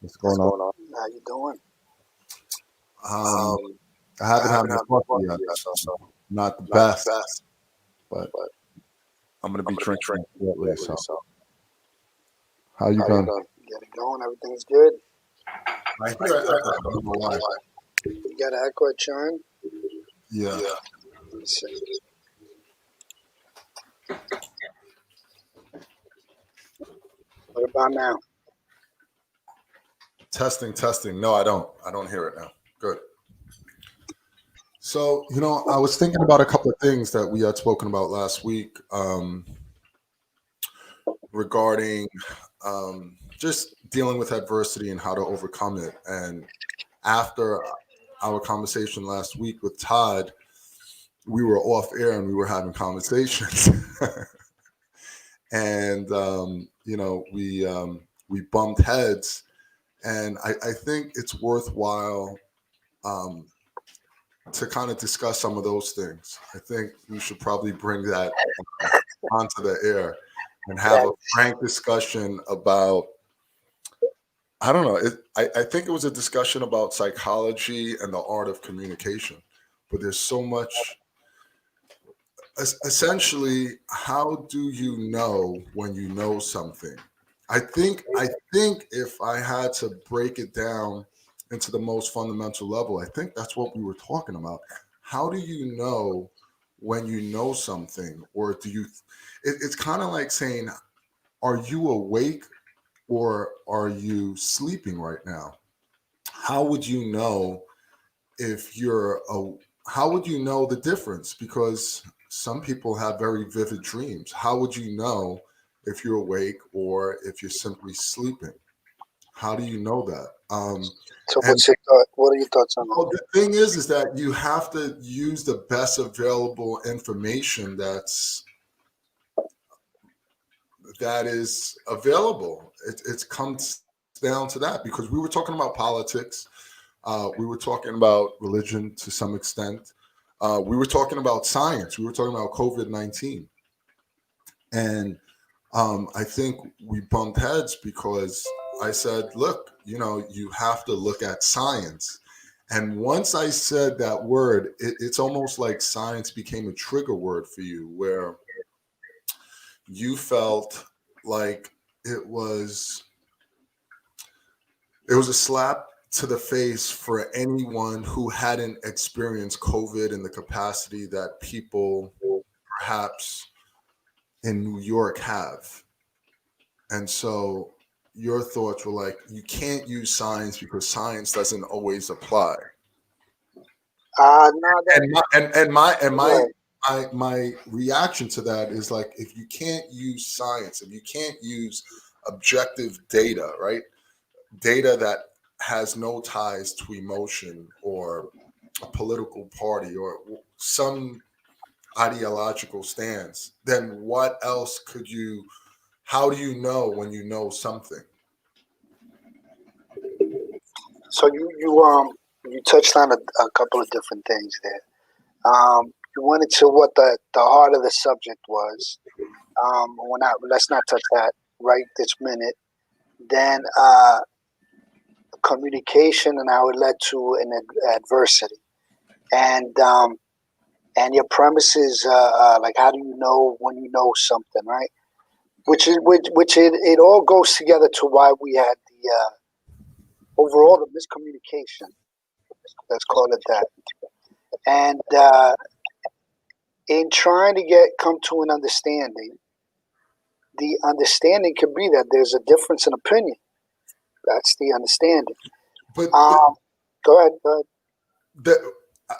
What's going on? How you doing? I haven't had my coffee yet. So not the best, but I'm gonna be drinking it shortly. So, how you been? Get it going. Everything's good. I hear it. I don't know why. You got an echo at your end? Yeah. Let me see. What about now? Testing. No, I don't. I don't hear it now. Good. So, I was thinking about a couple of things that we had spoken about last week regarding just dealing with adversity and how to overcome it. And after our conversation last week with Todd, we were off air and we were having conversations. And, we bumped heads. And I think it's worthwhile to kind of discuss some of those things. I think we should probably bring that onto the air and have a frank discussion about, I don't know, I think it was a discussion about psychology and the art of communication, but there's so much. Essentially, how do you know when you know something? I think if I had to break it down into the most fundamental level, I think that's what we were talking about. How do you know when you know something, or do you? It's kind of like saying, are you awake or are you sleeping right now? How would you know if you're a? How would you know the difference? Because some people have very vivid dreams. How would you know if you're awake or if you're simply sleeping? How do you know that? So, And what's your thought? What are your thoughts on that? the thing is that you have to use the best available information that is available. It comes down to that because we were talking about politics. We were talking about religion to some extent. We were talking about science. We were talking about COVID-19. And I think we bumped heads because I said, look, you have to look at science. And once I said that word, it's almost like science became a trigger word for you, where you felt like it was a slap to the face for anyone who hadn't experienced COVID in the capacity that people perhaps in New York have. And so your thoughts were like, you can't use science because science doesn't always apply. No, My reaction to that is like, if you can't use science, if you can't use objective data, right? Data that has no ties to emotion or a political party or some ideological stance, then what else could you? How do you know when you know something? So you touched on a couple of different things there. You went into what the heart of the subject was. Let's not touch that right this minute. Then communication and how it led to an adversity, and your premise is like, how do you know when you know something, right? It all goes together to why we had the overall the miscommunication. Let's call it that. And in trying to come to an understanding, the understanding could be that there's a difference in opinion. That's the understanding. But go ahead.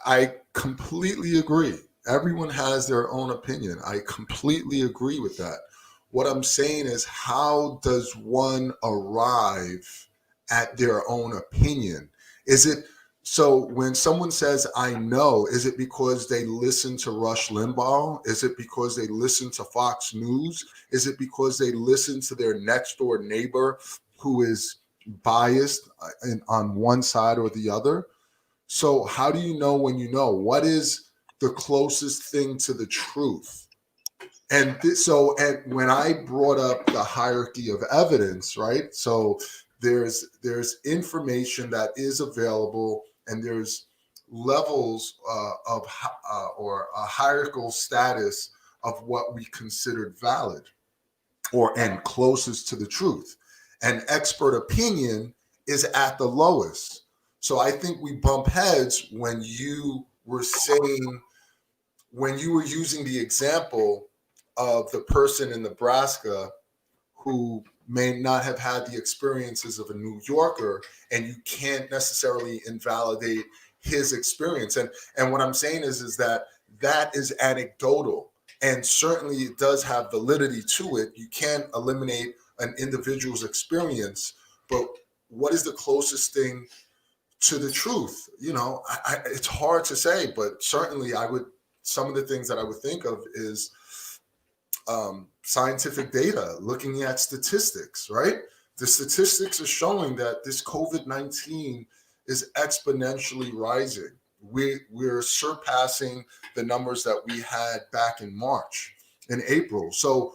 I completely agree. Everyone has their own opinion. I completely agree with that. What I'm saying is, how does one arrive at their own opinion? Is it so when someone says, I know, is it because they listen to Rush Limbaugh? Is it because they listen to Fox News? Is it because they listen to their next door neighbor who is biased on one side or the other? So how do you know when you know? What is the closest thing to the truth? And when I brought up the hierarchy of evidence, right? So there's information that is available, and there's levels or a hierarchical status of what we considered valid or and closest to the truth. And expert opinion is at the lowest. So I think we bump heads when you were using the example of the person in Nebraska who may not have had the experiences of a New Yorker, and you can't necessarily invalidate his experience. And what I'm saying is that that is anecdotal, and certainly it does have validity to it. You can't eliminate an individual's experience, but what is the closest thing to the truth? It's hard to say, but certainly I would. Some of the things that I would think of is scientific data, looking at statistics, right? The statistics are showing that this COVID-19 is exponentially rising. We're surpassing the numbers that we had back in March and April. So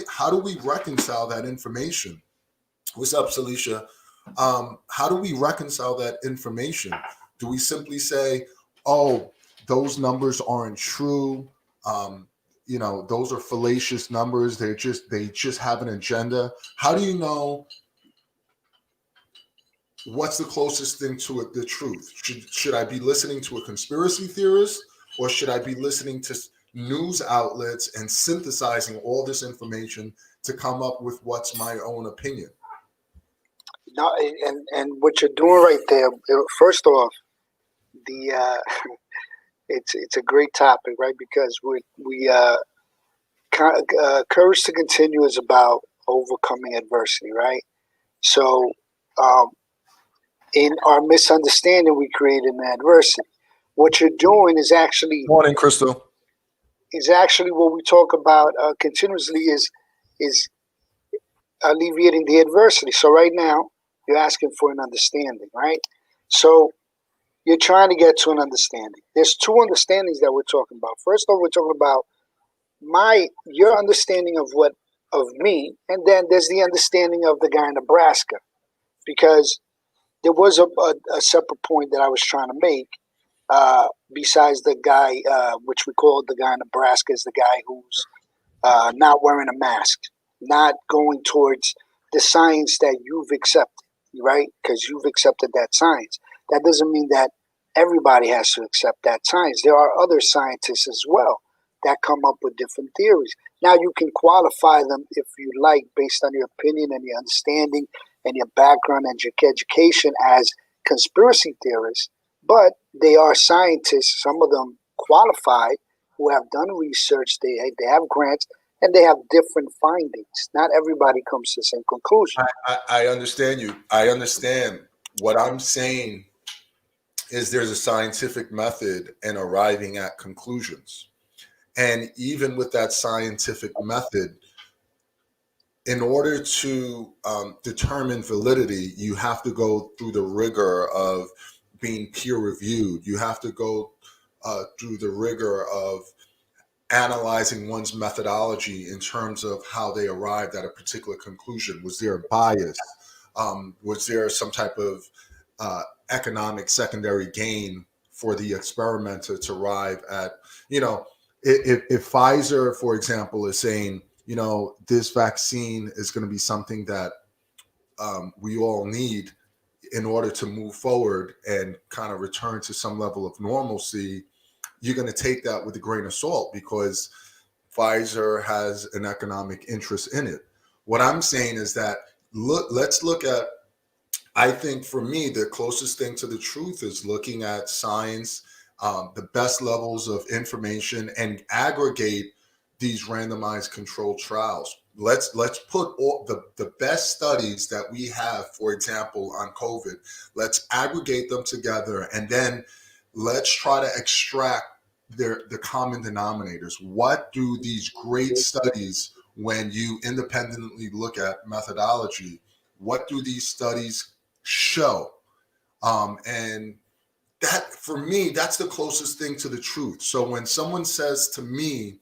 how do we reconcile that information? What's up, Celicia? How do we reconcile that information? Do we simply say, oh, those numbers aren't true? Those are fallacious numbers. They just have an agenda. How do you know what's the closest thing to it, the truth? Should I be listening to a conspiracy theorist, or should I be listening to news outlets and synthesizing all this information to come up with what's my own opinion? No, and what you're doing right there. First off, the it's a great topic, right? Because courage to continue is about overcoming adversity, right? So, in our misunderstanding, we created an adversity. What you're doing is actually Morning, Crystal. Is actually what we talk about continuously is alleviating the adversity. So right now, you're asking for an understanding, right? So you're trying to get to an understanding. There's two understandings that we're talking about. First off, we're talking about your understanding of me, and then there's the understanding of the guy in Nebraska, because there was a separate point that I was trying to make. Besides the guy, which we call the guy in Nebraska, is the guy who's not wearing a mask, not going towards the science that you've accepted, right? Because you've accepted that science. That doesn't mean that everybody has to accept that science. There are other scientists as well that come up with different theories. Now, you can qualify them if you like, based on your opinion and your understanding and your background and your education, as conspiracy theorists, but they are scientists, some of them qualified, who have done research, they have grants, and they have different findings. Not everybody comes to the same conclusion. I understand you. I understand. What I'm saying is there's a scientific method in arriving at conclusions. And even with that scientific method, in order to determine validity, you have to go through the rigor of being peer reviewed. You have to go through the rigor of analyzing one's methodology in terms of how they arrived at a particular conclusion. Was there a bias? Was there some type of economic secondary gain for the experimenter to arrive at, if Pfizer, for example, is saying, this vaccine is going to be something that we all need in order to move forward and kind of return to some level of normalcy, you're going to take that with a grain of salt because Pfizer has an economic interest in it. What I'm saying is that let's look at, I think for me, the closest thing to the truth is looking at science, the best levels of information, and aggregate these randomized controlled trials. Let's put all the best studies that we have, for example, on COVID. Let's aggregate them together, and then let's try to extract the common denominators. What do these great studies, when you independently look at methodology, what do these studies show? And that, for me, that's the closest thing to the truth. So when someone says to me,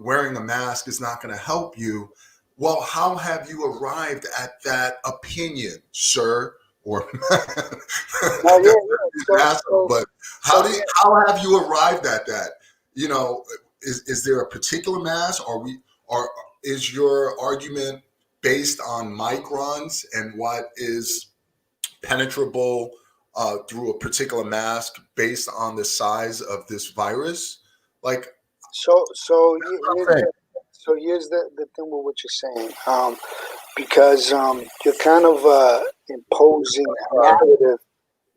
wearing a mask is not going to help you. Well, how have you arrived at that opinion, sir? Or No, yeah, that's yeah. asshole, but So yeah. how have you arrived at that? You know, is there a particular mass? Or is your argument based on microns and what is penetrable through a particular mask based on the size of this virus? Like, Here's the thing with what you're saying. Because you're kind of imposing a narrative,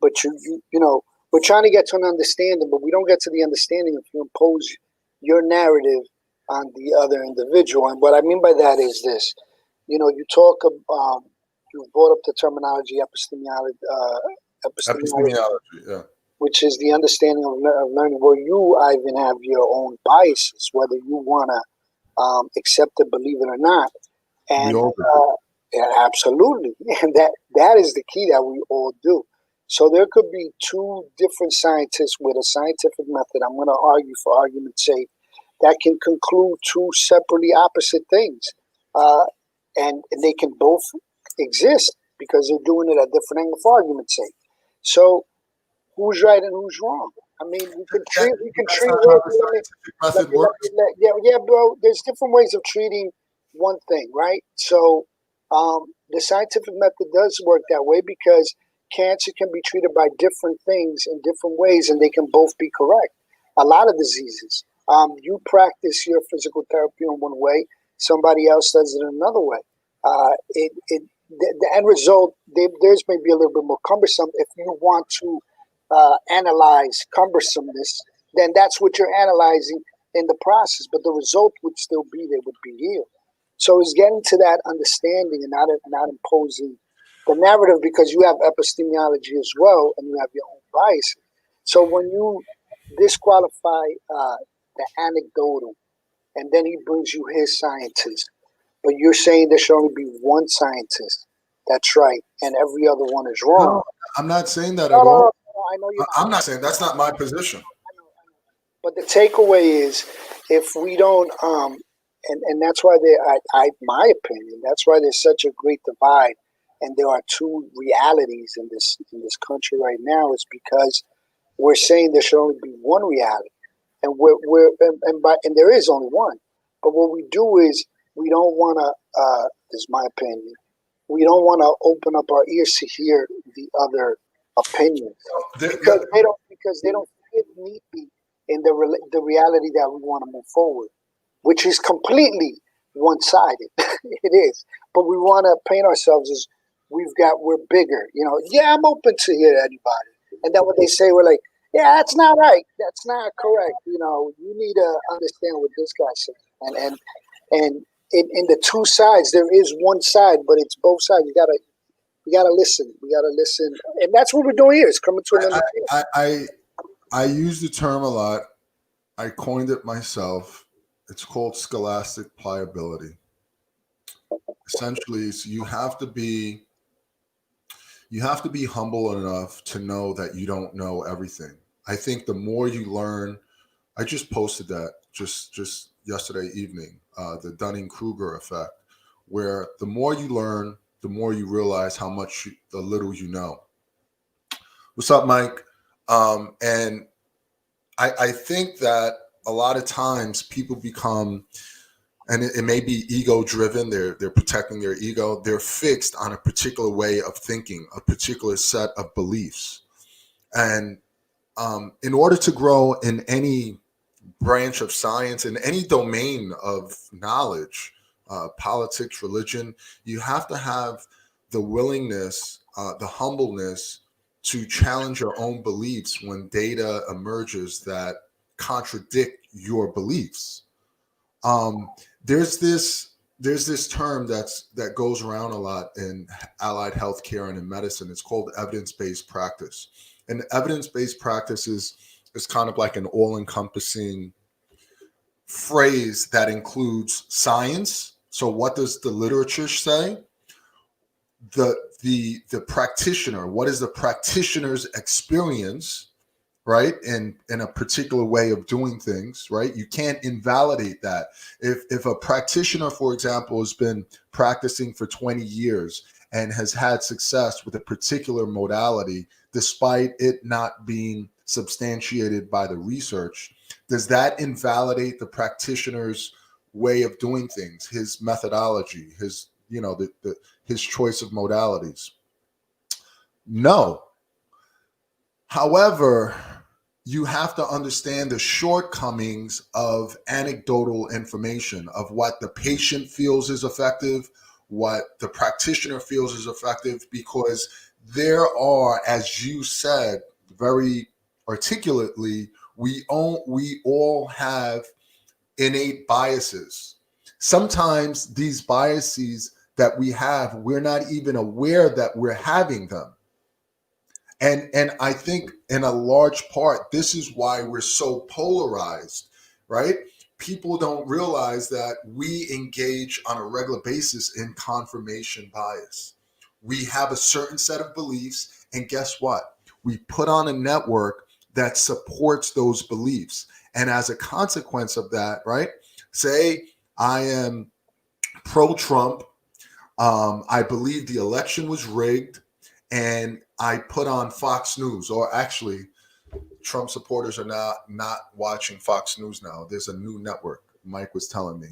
but you know, we're trying to get to an understanding, but we don't get to the understanding if you impose your narrative on the other individual. And what I mean by that is this: you know, you brought up the terminology epistemology, epistemology, yeah. which is the understanding of learning, where you, Ivan, have your own biases, whether you want to accept it, believe it or not. And yeah, absolutely, and that is the key that we all do. So there could be two different scientists with a scientific method. I'm going to argue for argument's sake that can conclude two separately opposite things, and they can both exist because they're doing it at different angles for argument's sake. So who's right and who's wrong? I mean, we can treat. Yeah, bro. There's different ways of treating one thing, right? So the scientific method does work that way because cancer can be treated by different things in different ways, and they can both be correct. A lot of diseases, you practice your physical therapy in one way, somebody else does it another way. The end result, theirs may be a little bit more cumbersome. If you want to analyze cumbersomeness, then that's what you're analyzing in the process, but the result would still be they would be healed. So it's getting to that understanding and not imposing the narrative, because you have epistemology as well and you have your own bias. So when you disqualify the anecdotal and then he brings you his scientist, but you're saying there should only be one scientist that's right and every other one is wrong. No, I'm not saying that at all. No, I know you're I'm not saying that's not my position. But the takeaway is, if we don't, and that's why my opinion, that's why there's such a great divide, and there are two realities in this country right now, is because we're saying there should only be one reality, and and there is only one. But what we do is we don't want to. This is my opinion. We don't want to open up our ears to hear the other opinions because they don't fit neatly in the reality that we want to move forward, which is completely one-sided. It is, but we want to paint ourselves as we're bigger. You know, yeah, I'm open to hear anybody, and then what they say, we're like, yeah, that's not right, that's not correct. You know, you need to understand what this guy said, and in the two sides, there is one side, but it's both sides. We gotta listen. We gotta listen, and that's what we're doing here. It's coming to an understanding. I use the term a lot. I coined it myself. It's called scholastic pliability. Essentially, so you have to be humble enough to know that you don't know everything. I think the more you learn, I just posted that just yesterday evening, the Dunning-Kruger effect, where the more you learn, the more you realize the little you know. What's up, Mike? And I think that a lot of times people become, and it may be ego driven. They're protecting their ego. They're fixed on a particular way of thinking, a particular set of beliefs. And in order to grow in any branch of science, in any domain of knowledge, politics, religion, you have to have the willingness, the humbleness to challenge your own beliefs when data emerges that contradict your beliefs. There's this term that goes around a lot in allied healthcare and in medicine. It's called evidence-based practice. And evidence-based practice is kind of like an all-encompassing phrase that includes science. So what does the literature say? The practitioner, what is the practitioner's experience? right? In a particular way of doing things, right? You can't invalidate that. If a practitioner, for example, has been practicing for 20 years and has had success with a particular modality, despite it not being substantiated by the research, does that invalidate the practitioner's way of doing things, his methodology, his, his choice of modalities? No. However, you have to understand the shortcomings of anecdotal information, of what the patient feels is effective, what the practitioner feels is effective, because there are, as you said very articulately, we all have innate biases. Sometimes these biases that we have, we're not even aware that we're having them. And I think in a large part, this is why we're so polarized, right? People don't realize that we engage on a regular basis in confirmation bias. We have a certain set of beliefs, and guess what? We put on a network that supports those beliefs. And as a consequence of that, right? Say I am pro-Trump. I believe the election was rigged, and I put on Fox News, or actually, Trump supporters are not watching Fox News now. There's a new network. Mike was telling me,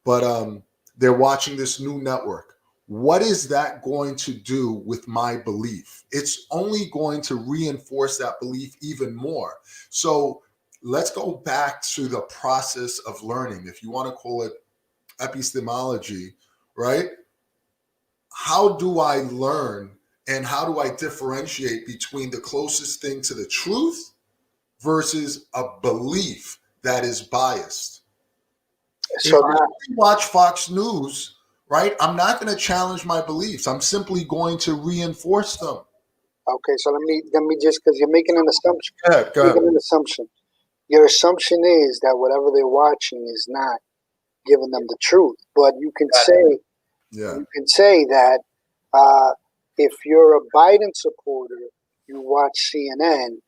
but they're watching this new network. What is that going to do with my belief? It's only going to reinforce that belief even more. So let's go back to the process of learning, if you want to call it epistemology, right? How do I learn, and how do I differentiate between the closest thing to the truth versus a belief that is biased? So If I now, watch Fox News, right, I'm not going to challenge my beliefs. I'm simply going to reinforce them. okay, so let me just, because you're making an assumption. Go ahead. Making an assumption. Your assumption is that whatever they're watching is not giving them the truth. But you can Yeah. that if you're a Biden supporter, you watch CNN,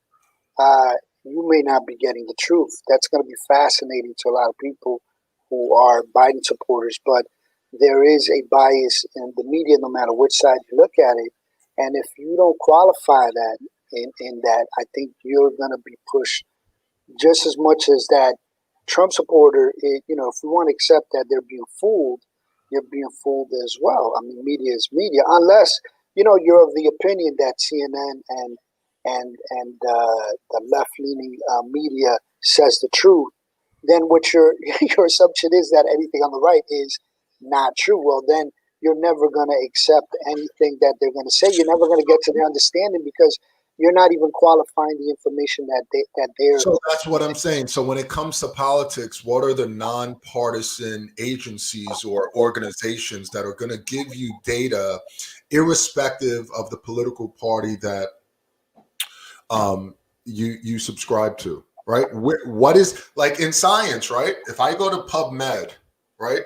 you may not be getting the truth. That's going to be fascinating to a lot of people who are Biden supporters. But there is a bias in the media, no matter which side you look at it. And if you don't qualify that in that, I think you're going to be pushed just as much as that Trump supporter. If we want to accept that they're being fooled, you're being fooled as well. I mean, media is media, unless you're of the opinion that CNN and the left leaning media says the truth. Then what your your assumption is that anything on the right is not true. Well, then you're never going to accept anything that they're going to say. You're never going to get to their understanding because you're not even qualifying the information that they're. So that's what I'm saying. So when it comes to politics, what are the nonpartisan agencies or organizations that are going to give you data, irrespective of the political party that you subscribe to, right? What is, like in science, right? If I go to PubMed, right,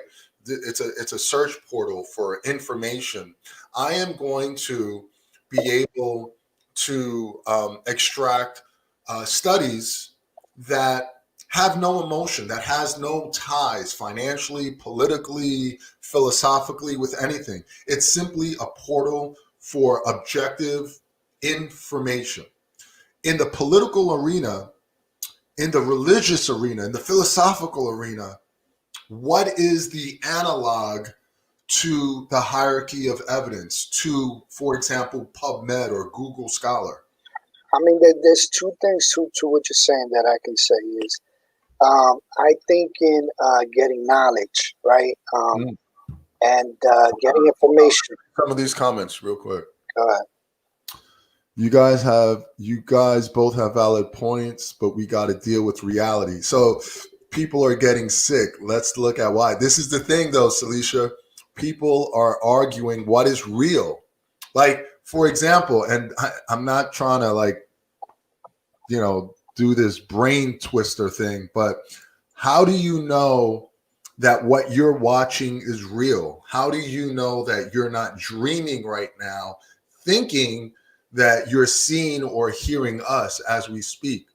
it's a search portal for information. I am going to be able to extract studies that have no emotion, that has no ties financially, politically, philosophically with anything. It's simply a portal for objective information. In the political arena, in the religious arena, in the philosophical arena, what is the analog to the hierarchy of evidence, to, for example, PubMed or Google Scholar? I mean, there's two things to what you're saying that I can say is, I think in getting knowledge, right, and getting information. Some of these comments, real quick. Go ahead. You guys both have valid points, but we got to deal with reality. So people are getting sick. Let's look at why. This is the thing, though, Salisha. People are arguing what is real. Like, for example, and I'm not trying to do this brain twister thing, but how do you know that what you're watching is real? How do you know that you're not dreaming right now, thinking that you're seeing or hearing us as we speak.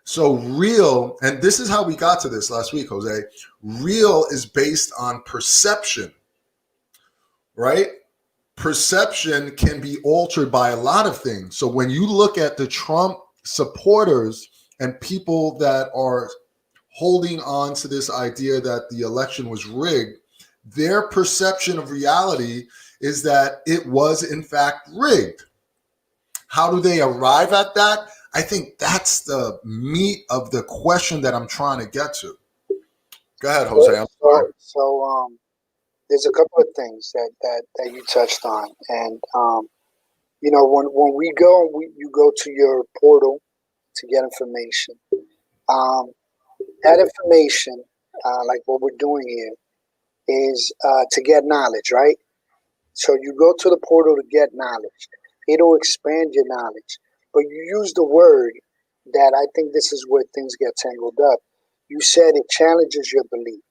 So real, and this is how we got to this last week, Jose. Real is based on perception, right? Perception can be altered by a lot of things. So when you look at the Trump supporters and people that are holding on to this idea that the election was rigged, their perception of reality is that it was in fact rigged. How do they arrive at that? I think that's the meat of the question that I'm trying to get to. Go ahead, Jose. I'm sorry. So there's a couple of things that you touched on, and when we go, you go to your portal to get information. That information, like what we're doing here, is to get knowledge, right? So you go to the portal to get knowledge. It'll expand your knowledge. But you use the word that I think this is where things get tangled up. You said it challenges your belief.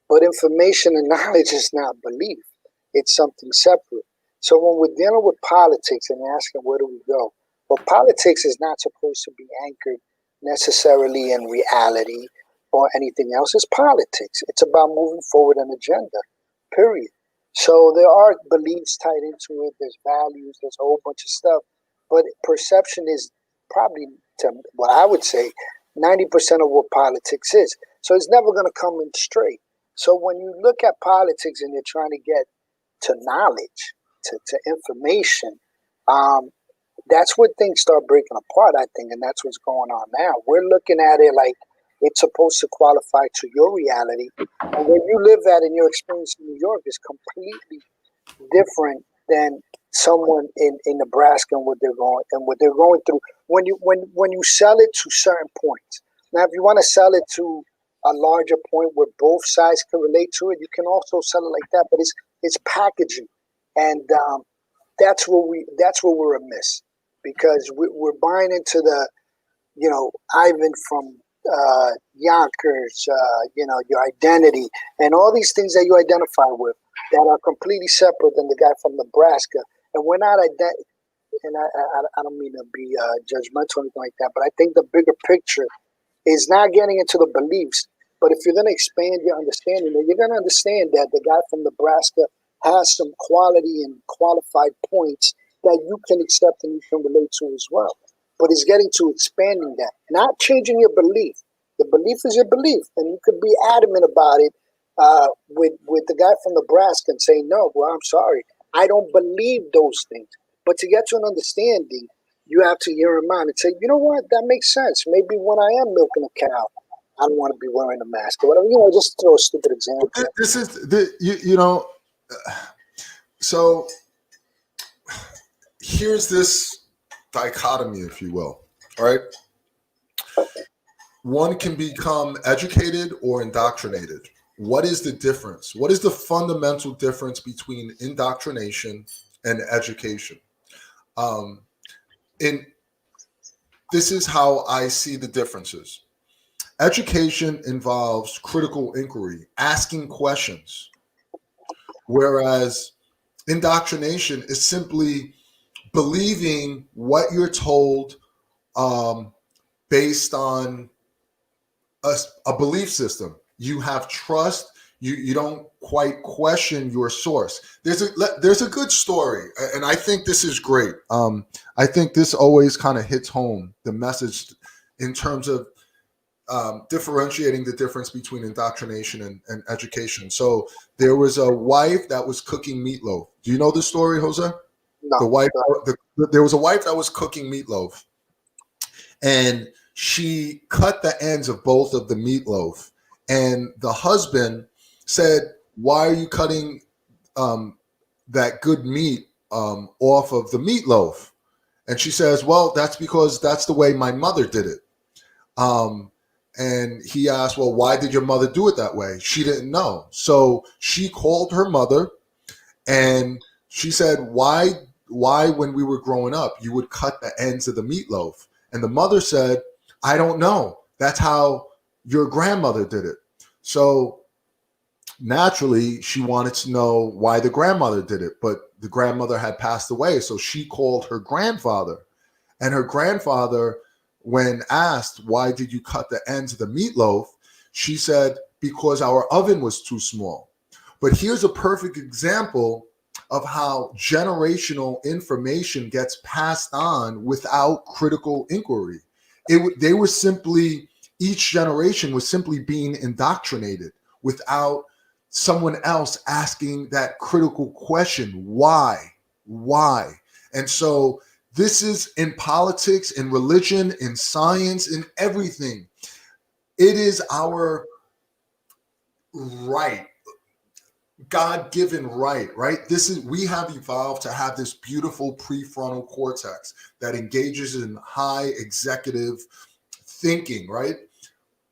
But information and knowledge is not belief. It's something separate. So when we're dealing with politics and asking where do we go, well, politics is not supposed to be anchored necessarily in reality or anything else. It's politics. It's about moving forward an agenda, period. So there are beliefs tied into it. There's values. There's a whole bunch of stuff. But perception is probably, to what I would say, 90% of what politics is. So it's never going to come in straight. So when you look at politics and you're trying to get to knowledge, to information, that's where things start breaking apart, I think, and that's what's going on now. We're looking at it like it's supposed to qualify to your reality. And where you live at and your experience in New York is completely different than someone in Nebraska and what they're going through. When you sell it to certain points. Now, if you want to sell it to a larger point where both sides can relate to it, you can also sell it like that. But it's packaging, and that's where we're amiss, because we're buying into the, Ivan from Yonkers, your identity, and all these things that you identify with that are completely separate than the guy from Nebraska. And we're not and I don't mean to be judgmental or anything like that, but I think the bigger picture is not getting into the beliefs. But if you're going to expand your understanding, then you're going to understand that the guy from Nebraska has some quality and qualified points that you can accept and you can relate to as well. But it's getting to expanding that, not changing your belief. The belief is your belief, and you could be adamant about it with the guy from Nebraska and say, no, well, I'm sorry, I don't believe those things. But to get to an understanding, you have to hear him out and say, you know what, that makes sense. Maybe when I am milking a cow, I don't want to be wearing a mask or whatever. Just throw a stupid example. This is so here's this dichotomy, if you will. All right. One can become educated or indoctrinated. What is the difference? What is the fundamental difference between indoctrination and education? This is how I see the differences. Education involves critical inquiry, asking questions, whereas indoctrination is simply believing what you're told based on a belief system. You have trust. You don't quite question your source. There's a good story, and I think this is great. I think this always kind of hits home the message in terms of differentiating the difference between indoctrination and education. So there was a wife that was cooking meatloaf. Do you know this story, Jose? No. There was a wife that was cooking meatloaf, and she cut the ends of both of the meatloaf. And the husband said, "Why are you cutting that good meat off of the meatloaf?" And she says, "Well, that's because that's the way my mother did it." And he asked, "Well, why did your mother do it that way?" She didn't know. So she called her mother and she said, why when we were growing up, you would cut the ends of the meatloaf? And the mother said, "I don't know. That's how your grandmother did it." So naturally, she wanted to know why the grandmother did it, but the grandmother had passed away. So she called her grandfather. And her grandfather, when asked, why did you cut the ends of the meatloaf? She said, because our oven was too small. But here's a perfect example of how generational information gets passed on without critical inquiry. They were simply, each generation was simply being indoctrinated without someone else asking that critical question, why? Why? And so this is in politics, in religion, in science, in everything. It is our right, God-given right? This is, we have evolved to have this beautiful prefrontal cortex that engages in high executive thinking, right?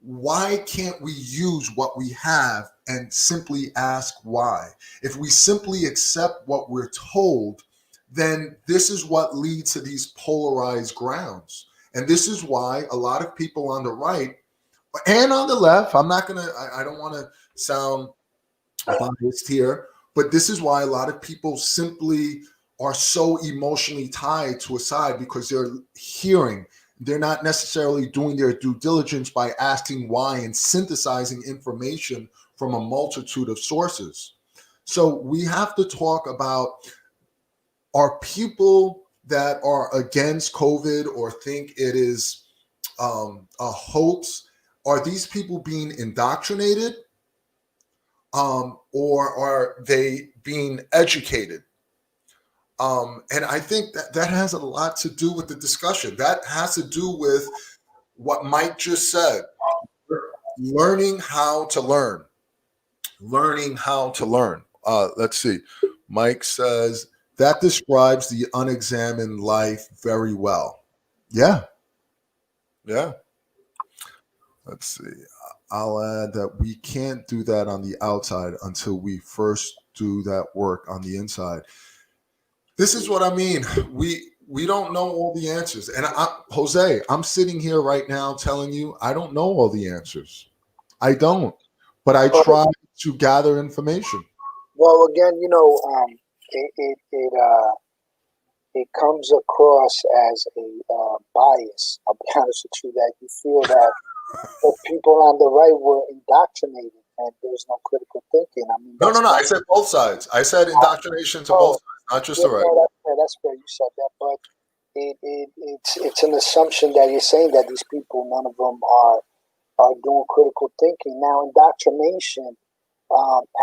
Why can't we use what we have and simply ask why? If we simply accept what we're told, then this is what leads to these polarized grounds. And this is why a lot of people on the right and on the left, I don't want to sound biased here, but this is why a lot of people simply are so emotionally tied to a side, because they're not necessarily doing their due diligence by asking why and synthesizing information from a multitude of sources. So we have to talk about, are people that are against COVID or think it is a hoax, are these people being indoctrinated? Or are they being educated? And I think that has a lot to do with the discussion. That has to do with what Mike just said: learning how to learn. Learning how to learn. Let's see. Mike says that describes the unexamined life very well. Yeah, yeah. Let's see. I'll add that we can't do that on the outside until we first do that work on the inside. This is what I mean. We don't know all the answers. And Jose, I'm sitting here right now telling you I don't know all the answers. I don't. But I try to gather information. Well, again, it it it uh it comes across as a bias. I'll be honest with you, that you feel that the people on the right were indoctrinated and there's no critical thinking. I mean, No, that's no, no. not. I said both sides. I said indoctrination to both Oh, sides, not just yeah, the right. no, that's fair. That's fair. You said that, but it's an assumption that you're saying that these people, none of them are doing critical thinking. Now, indoctrination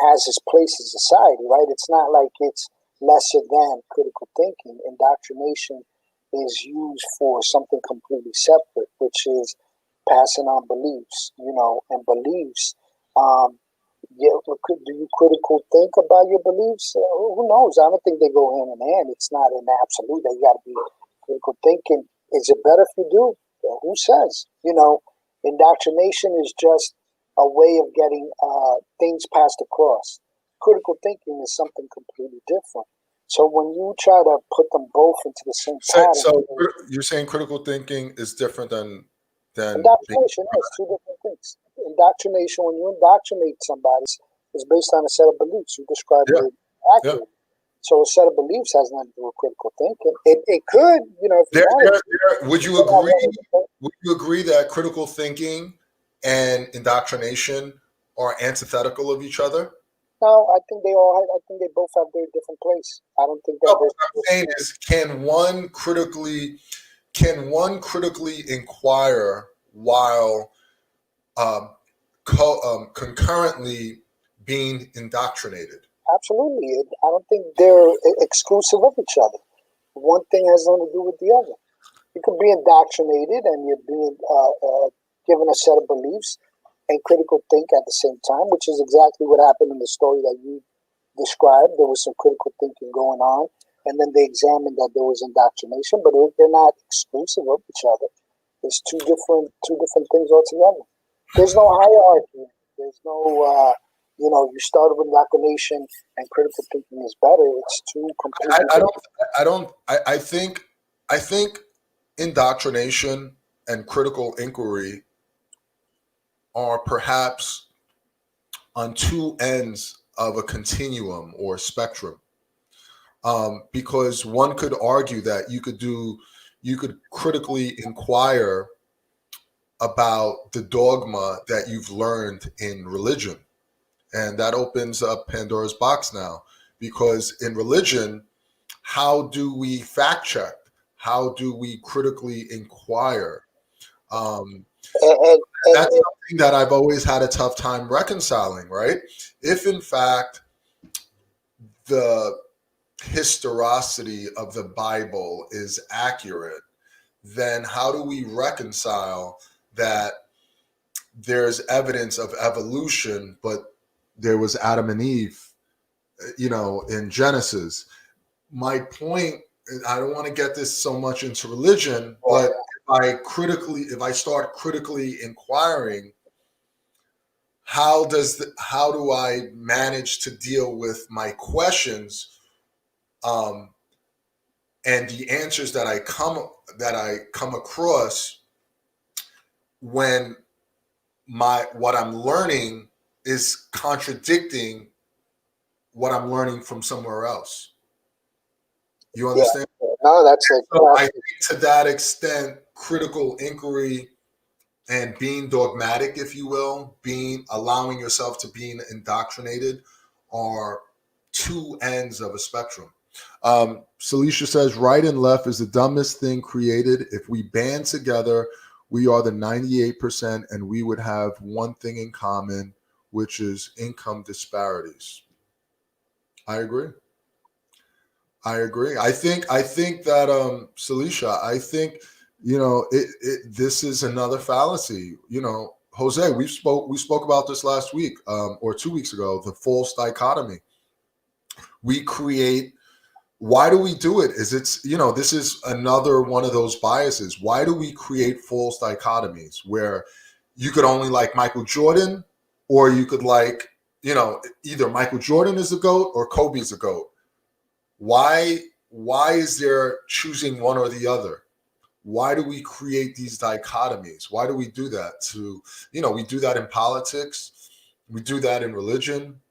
has its place in society, right? It's not like it's lesser than critical thinking. Indoctrination is used for something completely separate, which is passing on beliefs, and beliefs. Um, yeah, do you critical think about your beliefs? Who knows? I don't think they go hand in hand. It's not an absolute that you got to be critical thinking. Is it better if you do? Who says? Indoctrination is just a way of getting things passed across. Critical thinking is something completely different. So when you try to put them both into the same So pattern, you're saying critical thinking is different than being, indoctrination is two different things. Indoctrination, when you indoctrinate somebody, is based on a set of beliefs. You described yeah, it yeah. accurately. So a set of beliefs has nothing to do with critical thinking. It could, if you wanted to. Would you agree? Would you agree that critical thinking and indoctrination are antithetical of each other? No, I think they both have their different place. I don't think No, that what there's. I'm saying is, can one critically inquire while um, concurrently being indoctrinated? Absolutely. I don't think they're exclusive of each other. One thing has nothing to do with the other. You could be indoctrinated and you're being given a set of beliefs and critical think at the same time, which is exactly what happened in the story that you described. There was some critical thinking going on, and then they examined that there was indoctrination, but they're not exclusive of each other. It's two different things altogether. There's no hierarchy. There's no you start with indoctrination and critical thinking is better. It's two completely I different. don't. I don't. I think indoctrination and critical inquiry are perhaps on two ends of a continuum or spectrum. Because one could argue that you could critically inquire about the dogma that you've learned in religion. And that opens up Pandora's box now, because in religion, how do we fact check? How do we critically inquire? Um, And, that's something that I've always had a tough time reconciling, right? If in fact the historicity of the Bible is accurate, then how do we reconcile that there's evidence of evolution, but there was Adam and Eve, in Genesis? My point, I don't want to get this so much into religion, but if I start critically inquiring, how do I manage to deal with my questions, and the answers that I come across when what I'm learning is contradicting what I'm learning from somewhere else? You understand? Yeah. No, that's it. So I think to that extent, critical inquiry and being dogmatic, if you will, allowing yourself to being indoctrinated, are two ends of a spectrum. Celicia says, right and left is the dumbest thing created. If we band together, we are the 98%, and we would have one thing in common, which is income disparities. I agree. I think that Celicia, I think this is another fallacy. Jose, we spoke about this last week, or 2 weeks ago, the false dichotomy. We create. Why do we do it? This is another one of those biases. Why do we create false dichotomies where you could only like Michael Jordan, or you could like, either Michael Jordan is a GOAT or Kobe's a GOAT? Why is there choosing one or the other? Why do we create these dichotomies? Why do we do that? We do that in politics. We do that in religion.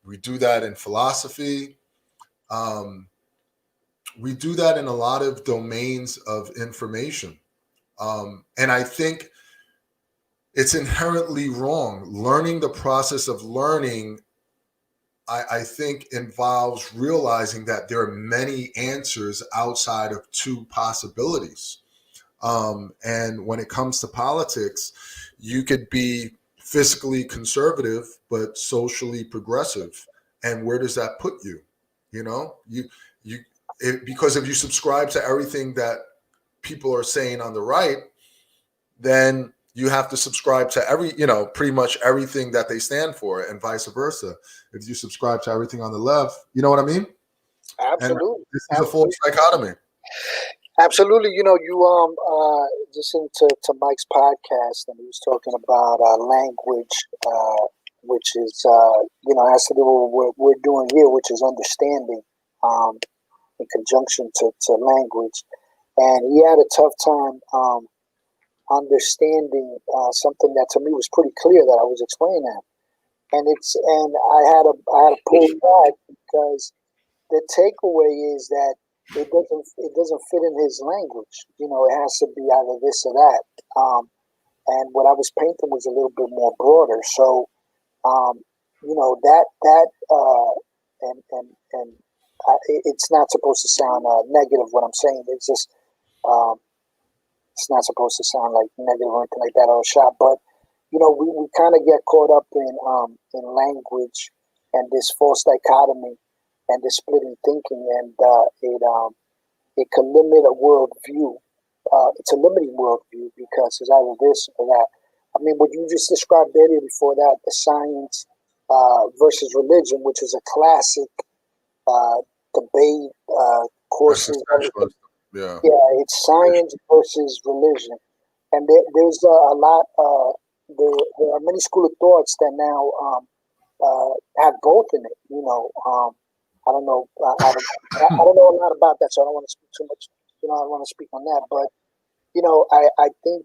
We do that in philosophy. We do that in a lot of domains of information. And I think it's inherently wrong. Learning, the process of learning, I think, involves realizing that there are many answers outside of two possibilities. And when it comes to politics, you could be fiscally conservative but socially progressive. And where does that put you? Because if you subscribe to everything that people are saying on the right, then you have to subscribe to pretty much everything that they stand for, and vice versa. If you subscribe to everything on the left, you know what I mean? Absolutely. And this is a false dichotomy. Absolutely. You listened to Mike's podcast, and he was talking about language, which is, has to do with what we're doing here, which is understanding in conjunction to language. And he had a tough time understanding something that to me was pretty clear that I was explaining that. And I had to pull back, because the takeaway is that it doesn't fit in his language. It has to be either this or that. And what I was painting was a little bit more broader. So, it's not supposed to sound negative what I'm saying. It's just it's not supposed to sound like negative or anything like that or a shot. But we kind of get caught up in language and this false dichotomy and this splitting thinking, and it can limit a worldview. It's a limiting worldview, because it's either this or that. I mean, what you just described earlier before that, the science versus religion, which is a classic debate courses. Yeah, it's science versus religion, and there's a lot. There are many school of thoughts that now have both in it. I don't know. I don't know a lot about that, so I don't want to speak too much. I don't want to speak on that, but I think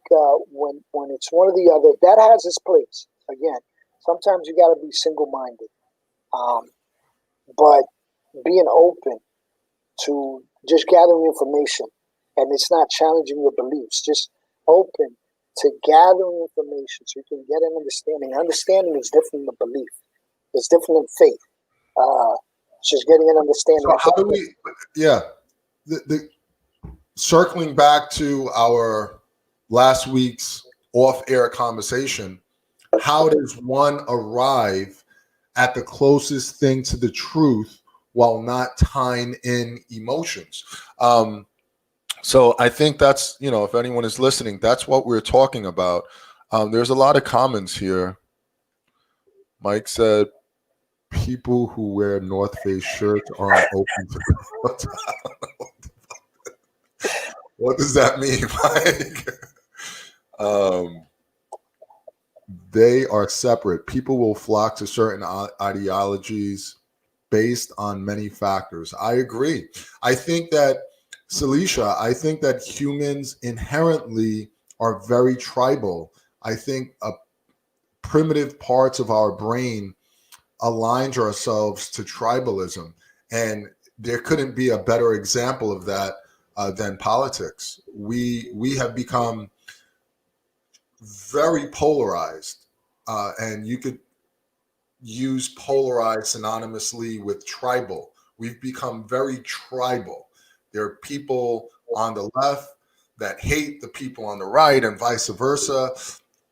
when it's one or the other, that has its place. Again, Sometimes you got to be single-minded, um, but being open to just gathering information, and it's not challenging your beliefs, just open to gathering information so you can get an understanding. Understanding is different than belief. It's different than faith. It's just getting an understanding. So how do we? Yeah, the circling back to our last week's off-air conversation. How does one arrive at the closest thing to the truth while not tying in emotions? So I think that's, if anyone is listening, that's what we're talking about. There's a lot of comments here. Mike said, people who wear North Face shirts aren't open to What does that mean, Mike? They are separate. People will flock to certain ideologies based on many factors. I agree. I think that, Celicia, I think that humans inherently are very tribal. I think primitive parts of our brain aligns ourselves to tribalism. And there couldn't be a better example of that than politics. We have become very polarized, and you could use polarized synonymously with tribal. We've become very tribal. There are people on the left that hate the people on the right and vice versa.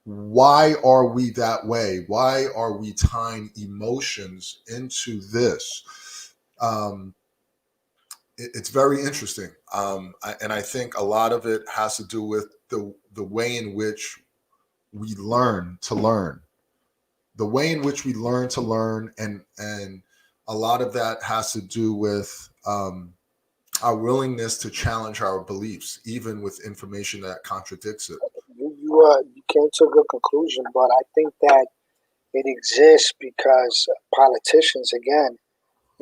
Why are we that way? Why are we tying emotions into this? It's very interesting. And I think a lot of it has to do with the way in which we learn to learn. The way in which we learn to learn, and a lot of that has to do with our willingness to challenge our beliefs, even with information that contradicts it. You came to a good conclusion, but I think that it exists because politicians, again,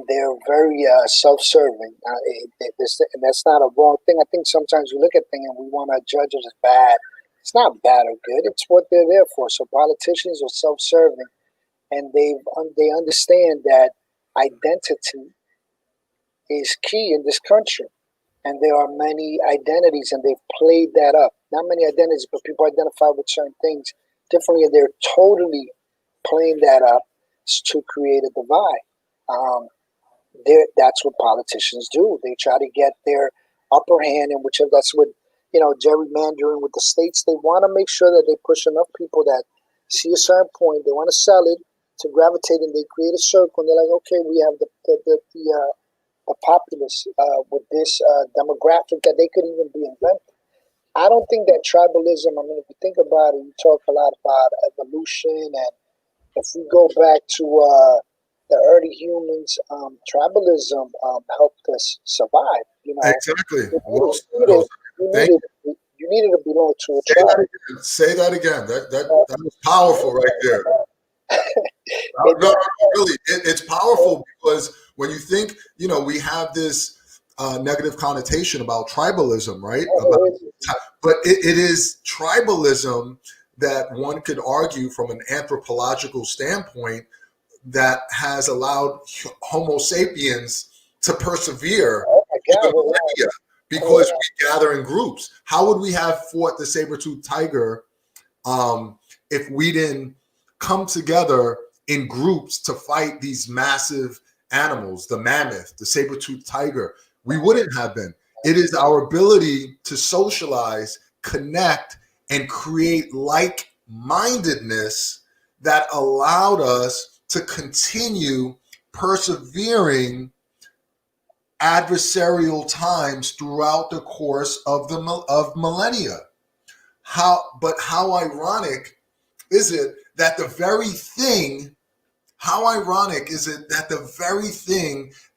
they're very self-serving. And that's not a wrong thing. I think sometimes we look at things and we want to judge it as bad. It's not bad or good. It's what they're there for. So politicians are self-serving, and they understand that identity is key in this country. And there are many identities, and they've played that up. Not many identities, but people identify with certain things differently, and they're totally playing that up to create a divide. That's what politicians do. They try to get their upper hand, and whichever that's what gerrymandering with the states. They want to make sure that they push enough people that see a certain point. They want to sell it to gravitate, and they create a circle. And they're like, okay, we have the populace with this demographic that they could even be invented. I don't think that tribalism. I mean, if you think about it, you talk a lot about evolution, and if we go back to the early humans, tribalism helped us survive. Exactly. You needed to belong to a tribe. Say that again. That was powerful right there. No, really, it's powerful because when you think, we have this negative connotation about tribalism, right? But it is tribalism that one could argue from an anthropological standpoint that has allowed Homo sapiens to persevere because we gather in groups. How would we have fought the saber-toothed tiger if we didn't come together in groups to fight these massive animals, the mammoth, the saber-toothed tiger? We wouldn't have been. It is our ability to socialize, connect, and create like-mindedness that allowed us to continue persevering adversarial times throughout the course of millennia. How ironic is it that the very thing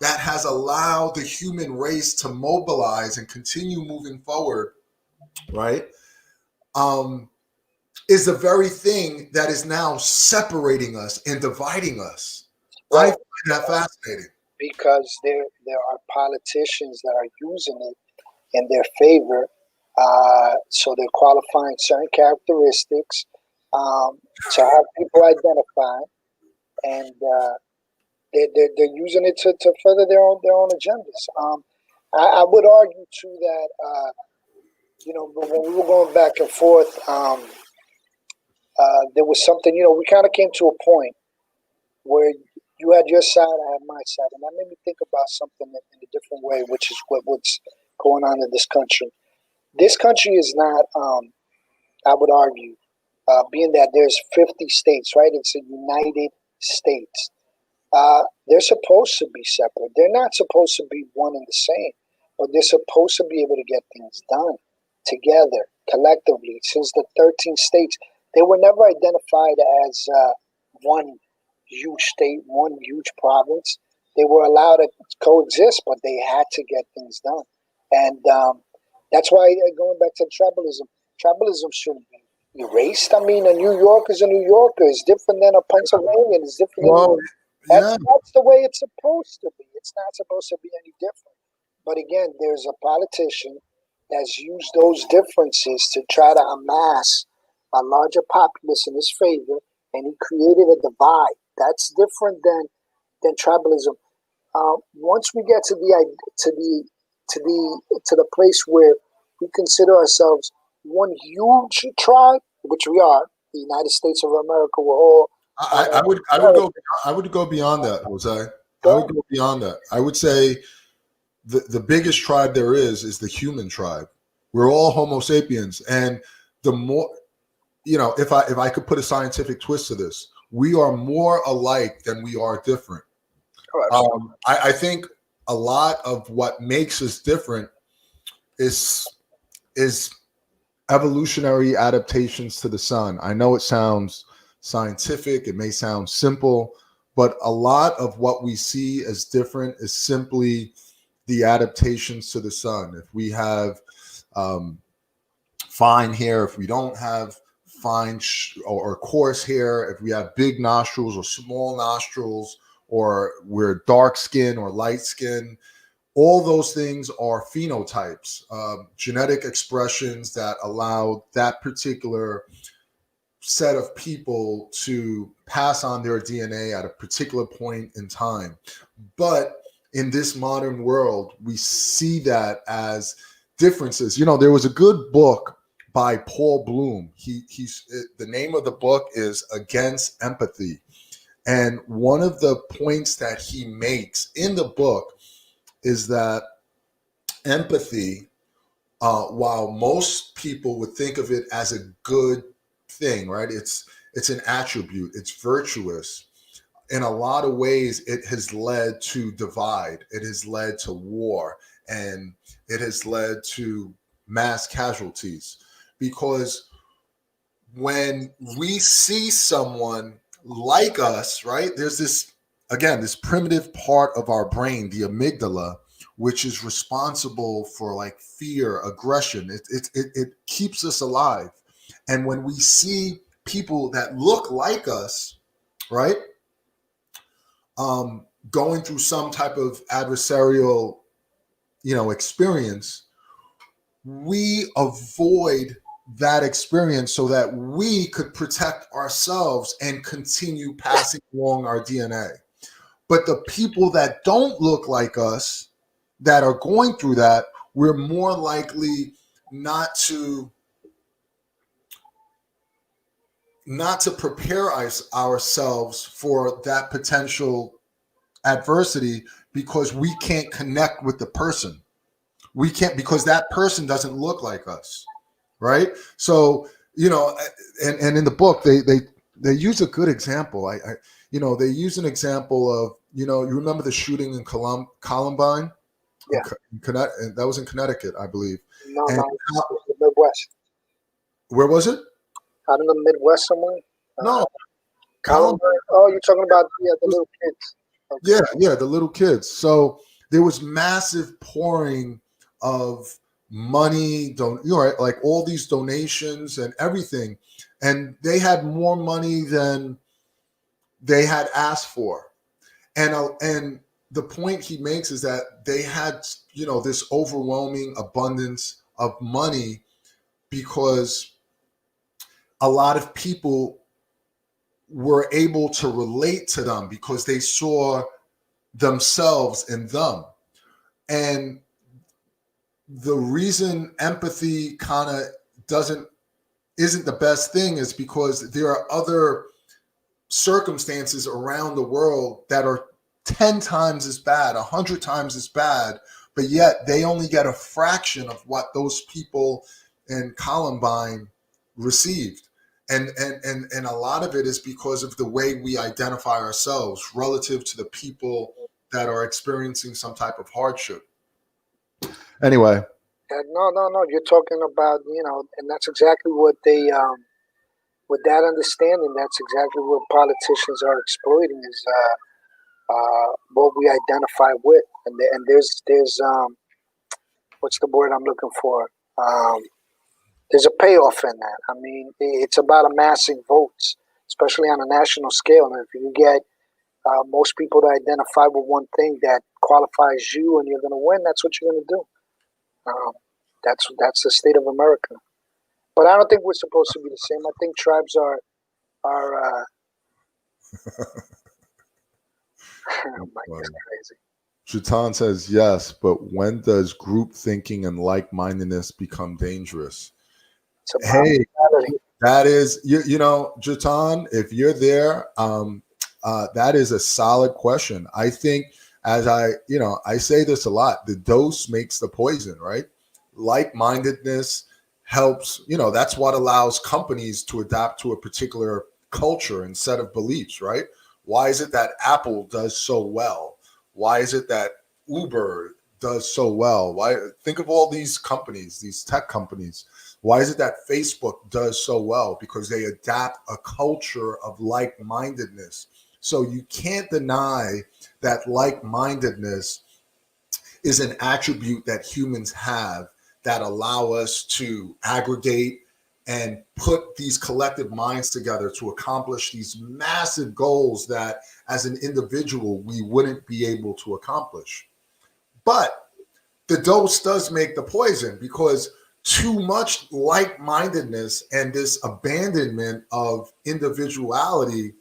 that has allowed the human race to mobilize and continue moving forward, right, is the very thing that is now separating us and dividing us. Right. I find that fascinating. Because there are politicians that are using it in their favor. So they're qualifying certain characteristics to have people identify, and they're using it to further their own agendas. I would argue too that when we were going back and forth, there was something. We kind of came to a point where you had your side, I had my side, and that made me think about something in a different way, which is what's going on in this country. This country is not, I would argue, being that there's 50 states, right? It's a United States. They're supposed to be separate. They're not supposed to be one and the same, but they're supposed to be able to get things done together, collectively. Since the 13 states, they were never identified as one huge state, one huge province. They were allowed to coexist, but they had to get things done. And that's why, going back to tribalism shouldn't be erased. I mean, a New Yorker is a New Yorker. It's different than a Pennsylvanian. It's different Well, than yeah. that's the way it's supposed to be. It's not supposed to be any different. But again, there's a politician that's used those differences to try to amass a larger populace in his favor, and he created a divide. That's different than tribalism. Once we get to the place where we consider ourselves one huge tribe, which we are, the United States of America, we're all. I would go beyond that, Jose. I would go beyond that. I would say the biggest tribe there is the human tribe. We're all Homo sapiens, and the more, if I could put a scientific twist to this, we are more alike than we are different. I think a lot of what makes us different is evolutionary adaptations to the sun. I know it sounds scientific, it may sound simple, but a lot of what we see as different is simply the adaptations to the sun. If we have fine hair, if we don't have fine or coarse hair, if we have big nostrils or small nostrils, or we're dark skin or light skin, all those things are phenotypes, genetic expressions that allow that particular set of people to pass on their DNA at a particular point in time. But in this modern world, we see that as differences. There was a good book by Paul Bloom. The name of the book is Against Empathy. And one of the points that he makes in the book is that empathy, while most people would think of it as a good thing, right? It's an attribute. It's virtuous. In a lot of ways, it has led to divide. It has led to war, and it has led to mass casualties. Because when we see someone like us, right, there's this primitive part of our brain, the amygdala, which is responsible for like fear, aggression. It keeps us alive. And when we see people that look like us, right, going through some type of adversarial, experience, we avoid that experience so that we could protect ourselves and continue passing along our DNA. But the people that don't look like us, that are going through that, we're more likely not to prepare ourselves for that potential adversity, because we can't connect with the person. We can't, because that person doesn't look like us, right? So, and in the book they use a good example. They use an example of, you remember the shooting in Columbine? Yeah. That was in Connecticut, I believe. No, the Midwest. Where was it? Out in the Midwest somewhere. No, Columbine. Oh, you're talking about the little kids. Okay. Yeah, the little kids. So there was massive pouring of money, like all these donations and everything, and they had more money than they had asked for. And the point he makes is that they had, this overwhelming abundance of money, because a lot of people were able to relate to them because they saw themselves in them. And the reason empathy kind of isn't the best thing is because there are other circumstances around the world that are 10 times as bad, 100 times as bad, but yet they only get a fraction of what those people in Columbine received. And a lot of it is because of the way we identify ourselves relative to the people that are experiencing some type of hardship. Anyway. No. You're talking about, and that's exactly what they, with that understanding, that's exactly what politicians are exploiting is what we identify with. And there's what's the word I'm looking for? There's a payoff in that. I mean, it's about amassing votes, especially on a national scale. And if you get most people to identify with one thing that qualifies you and you're going to win, that's what you're going to do. That's the state of America. But I don't think we're supposed to be the same. I think tribes are Mike is crazy. Shaitan says yes, but when does group thinking and like-mindedness become dangerous? Hey, that is, Jatan, if you're there, that is a solid question. I think, as I say this a lot, the dose makes the poison, right? Like-mindedness helps, that's what allows companies to adapt to a particular culture and set of beliefs, right? Why is it that Apple does so well? Why is it that Uber does so well? Why? Think of all these companies, these tech companies. Why is it that Facebook does so well? Because they adapt a culture of like-mindedness. So you can't deny that like-mindedness is an attribute that humans have that allow us to aggregate and put these collective minds together to accomplish these massive goals that as an individual we wouldn't be able to accomplish. But the dose does make the poison, because too much like-mindedness and this abandonment of individuality,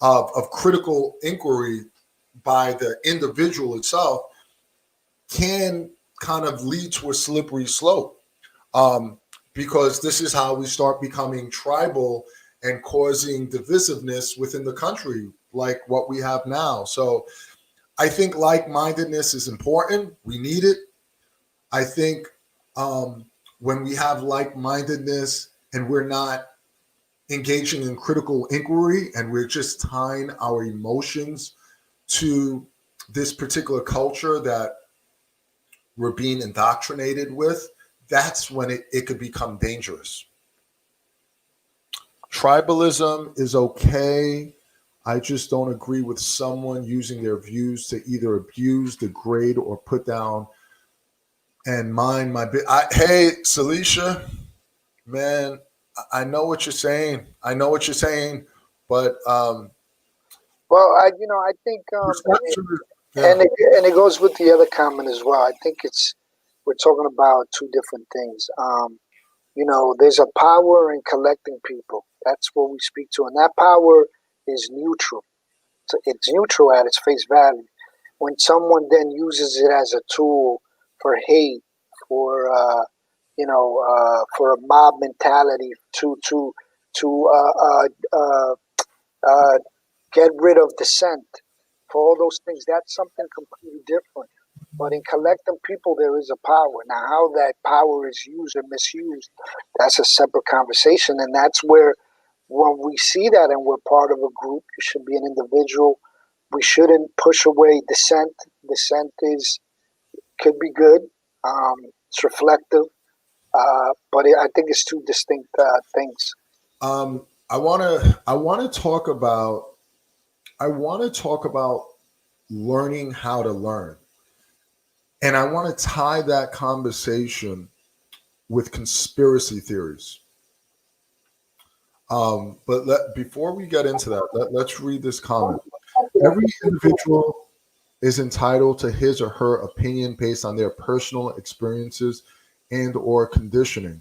of critical inquiry by the individual itself, can kind of lead to a slippery slope, because this is how we start becoming tribal and causing divisiveness within the country, like what we have now. So I think like-mindedness is important. We need it. I think when we have like-mindedness and we're not engaging in critical inquiry and we're just tying our emotions to this particular culture that we're being indoctrinated with, that's when it could become dangerous. Tribalism is okay. I just don't agree with someone using their views to either abuse, degrade, or put down and mind my hey, Celicia, man, I know what you're saying. But well, I think and it goes with the other comment as well. I think we're talking about two different things. There's a power in collecting people. That's what we speak to, and that power is neutral. So it's neutral at its face value. When someone then uses it as a tool for hate, for for a mob mentality, to get rid of dissent, for all those things, that's something completely different. But in collecting people, there is a power. Now, how that power is used or misused, that's a separate conversation. And that's where, when we see that and we're part of a group, you should be an individual. We shouldn't push away dissent. Dissent could be good. It's reflective. But I think it's two distinct things. I want to talk about learning how to learn. And I want to tie that conversation with conspiracy theories. But before we get into that, let's read this comment. Every individual is entitled to his or her opinion based on their personal experiences and or conditioning.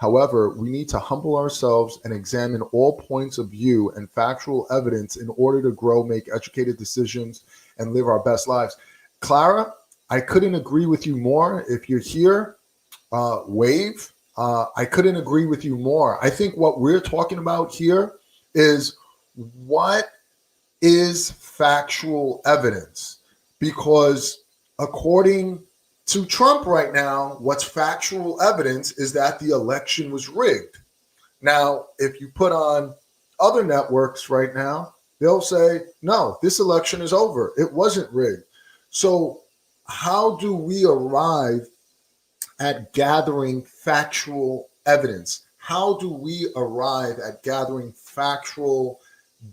However, we need to humble ourselves and examine all points of view and factual evidence in order to grow, make educated decisions, and live our best lives. Clara, I couldn't agree with you more. If you're here, wave. I couldn't agree with you more. I think what we're talking about here is what is factual evidence, because according to Trump right now, what's factual evidence is that the election was rigged. Now, if you put on other networks right now, they'll say, no, this election is over. It wasn't rigged. So how do we arrive at gathering factual evidence? How do we arrive at gathering factual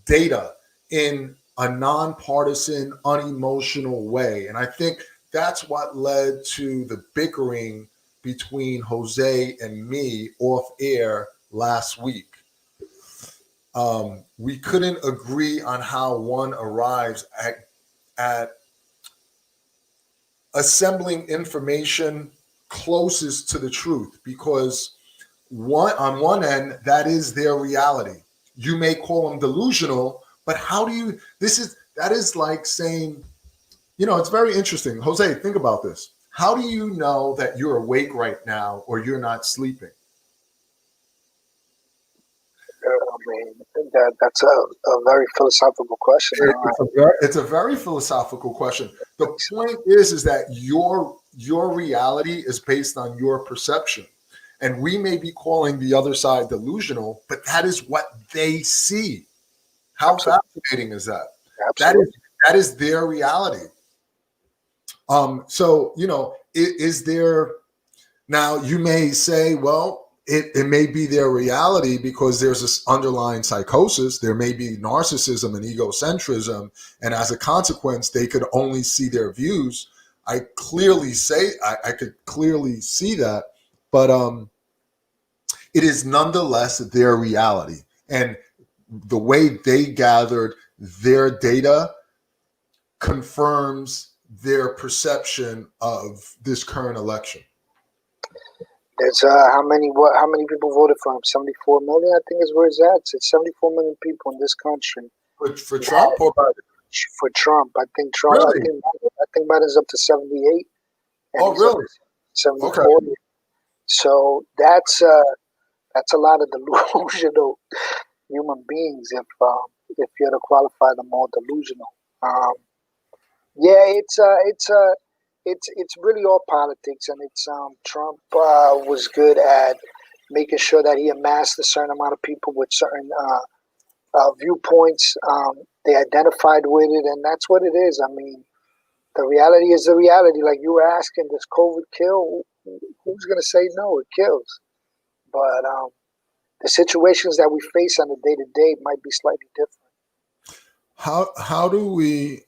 data in a nonpartisan, unemotional way? And I think that's what led to the bickering between Jose and me off air last week. We couldn't agree on how one arrives at assembling information closest to the truth, because on one end, that is their reality. You may call them delusional, but how do you, that is like saying, it's very interesting. Jose, think about this. How do you know that you're awake right now or you're not sleeping? That's a very philosophical question. It's a very philosophical question. The point is that your reality is based on your perception. And we may be calling the other side delusional, but that is what they see. How fascinating is that? Absolutely. That is their reality. So, is there, now you may say, well, it may be their reality because there's this underlying psychosis. There may be narcissism and egocentrism. And as a consequence, they could only see their views. I could clearly see that, but it is nonetheless their reality. And the way they gathered their data confirms their perception of this current election. There's how many people voted for him? 74 million, I think is where it's at. It's 74 million people in this country. For Trump or Biden? For Trump. I think Trump, really? I think Biden's up to 78. Oh, really? 74. Okay. So that's a lot of delusional human beings if you're to qualify them all delusional. It's really all politics, and it's Trump was good at making sure that he amassed a certain amount of people with certain viewpoints. They identified with it, and that's what it is. I mean, the reality is the reality. Like you were asking, does COVID kill? Who's going to say no? It kills. But the situations that we face on a day-to-day might be slightly different. How do we?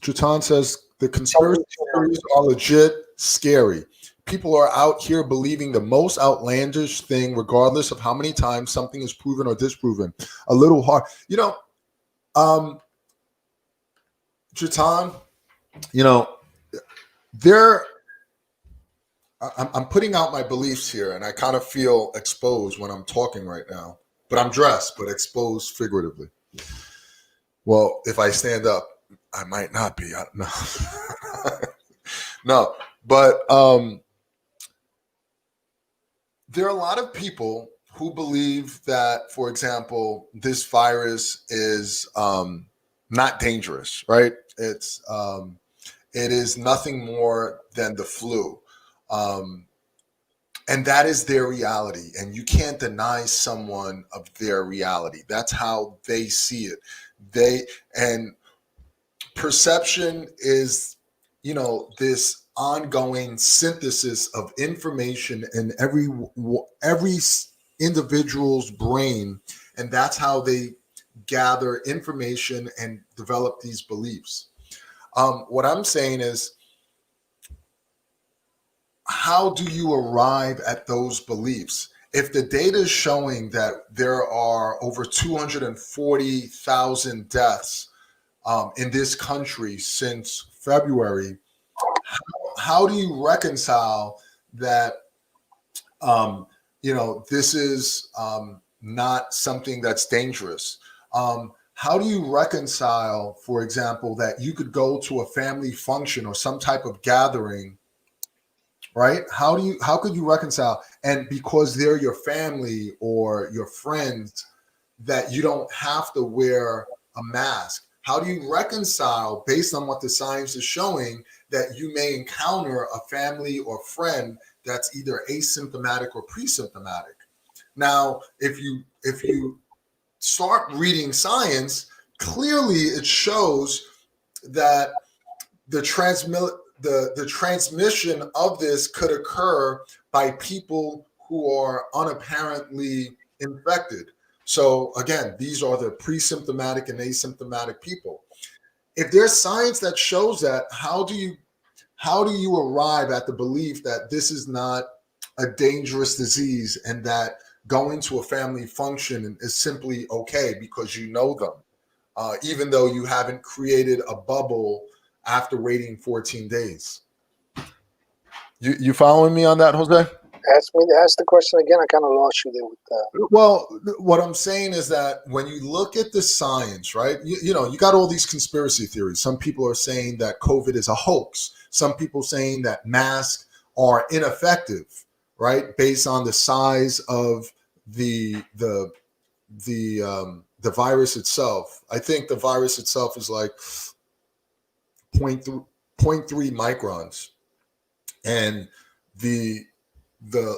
Jatan says the conspiracy theories are legit scary. People are out here believing the most outlandish thing, regardless of how many times something is proven or disproven. A little hard, Jatan. I'm putting out my beliefs here, and I kind of feel exposed when I'm talking right now. But I'm dressed, but exposed figuratively. Well, if I stand up, I might not be. No, but there are a lot of people who believe that, for example, this virus is not dangerous, right? It is nothing more than the flu. And that is their reality. And you can't deny someone of their reality. That's how they see it. And perception is, this ongoing synthesis of information in every individual's brain. And that's how they gather information and develop these beliefs. What I'm saying is, how do you arrive at those beliefs? If the data is showing that there are over 240,000 deaths in this country since February, how do you reconcile that this is not something that's dangerous. How do you reconcile, for example, that you could go to a family function or some type of gathering, right? How could you reconcile, and because they're your family or your friends, that you don't have to wear a mask? How do you reconcile, based on what the science is showing, that you may encounter a family or friend that's either asymptomatic or pre-symptomatic? Now, if you start reading science, clearly it shows that the transmission of this could occur by people who are unapparently infected. So again, these are the pre-symptomatic and asymptomatic people. If there's science that shows that, how do you arrive at the belief that this is not a dangerous disease, and that going to a family function is simply okay because you know them, even though you haven't created a bubble after waiting 14 days? You following me on that, Jose? Ask the question again. I kind of lost you there with that. Well, what I'm saying is that when you look at the science, right, you got all these conspiracy theories. Some people are saying that COVID is a hoax. Some people saying that masks are ineffective, right, based on the size of the virus itself. I think the virus itself is like 0.3 microns, and the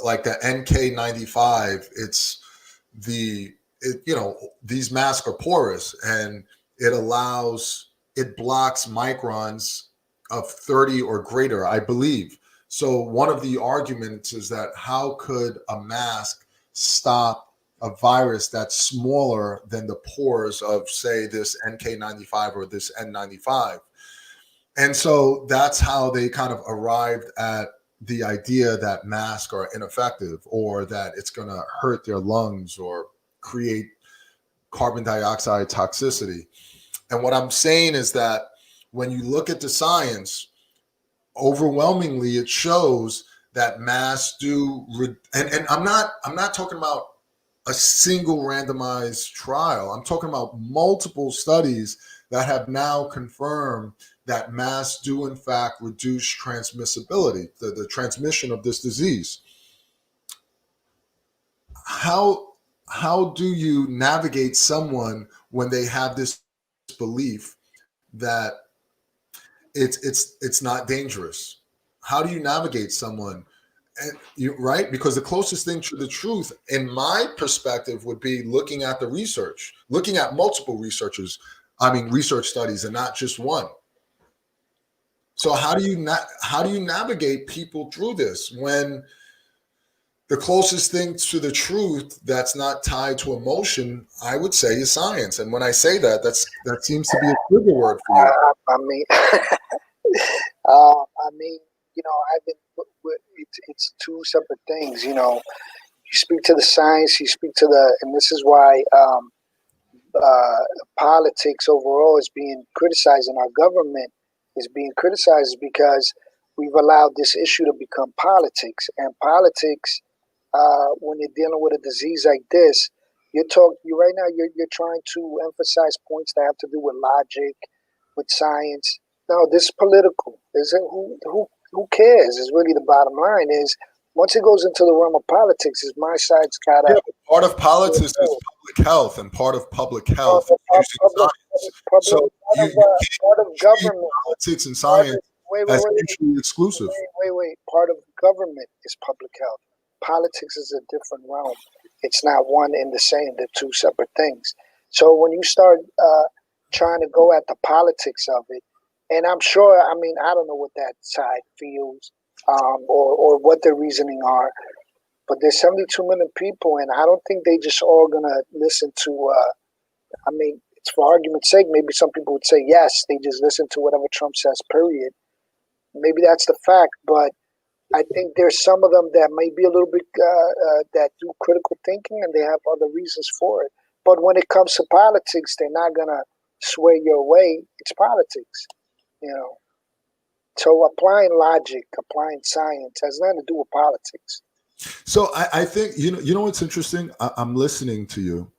like the NK95, these masks are porous, and it blocks microns of 30 or greater, I believe. So one of the arguments is that how could a mask stop a virus that's smaller than the pores of, say, this NK95 or this N95? And so that's how they kind of arrived at the idea that masks are ineffective, or that it's going to hurt their lungs or create carbon dioxide toxicity. And what I'm saying is that when you look at the science, overwhelmingly it shows that masks do, and I'm not talking about a single randomized trial. I'm talking about multiple studies that have now confirmed that masks do in fact reduce transmissibility, the transmission of this disease. How do you navigate someone when they have this belief that it's not dangerous? How do you navigate someone? And right, because the closest thing to the truth, in my perspective, would be looking at the research, looking at multiple research studies, and not just one. So how do you navigate people through this when the closest thing to the truth that's not tied to emotion, I would say, is science? And when I say that, that seems to be a trigger word for you. I've been. It's two separate things. You speak to the science, you speak to and this is why politics overall is being criticized, and our government is being criticized, because we've allowed this issue to become politics. And politics, when you're dealing with a disease like this, you're trying to emphasize points that have to do with logic, with science. No, this is political. Is it who cares? Is really the bottom line. Is once it goes into the realm of politics, is my side's got to. Yeah, part of politics is public health, and part of public health is using science. So you part of government, politics and science as mutually exclusive. Wait. Part of government is public health. Politics is a different realm. It's not one and the same. They're two separate things. So when you start trying to go at the politics of it, and I'm sure, I don't know what that side feels, or what their reasoning are, but there's 72 million people, and I don't think they just all gonna listen to. It's for argument's sake. Maybe some people would say yes, they just listen to whatever Trump says. Period. Maybe that's the fact, but I think there's some of them that may be a little bit that do critical thinking, and they have other reasons for it. But when it comes to politics, they're not gonna sway your way. It's politics. So applying logic, applying science has nothing to do with politics. So I think you know what's interesting. I'm listening to you.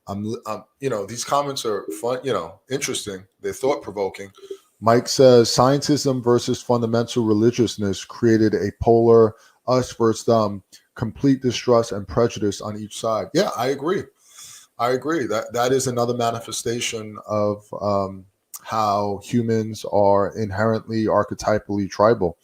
These comments are fun. Interesting. They're thought provoking. Mike says scientism versus fundamental religiousness created a polar us versus them, complete distrust and prejudice on each side. Yeah, I agree. I agree. That is another manifestation of how humans are inherently archetypally tribal.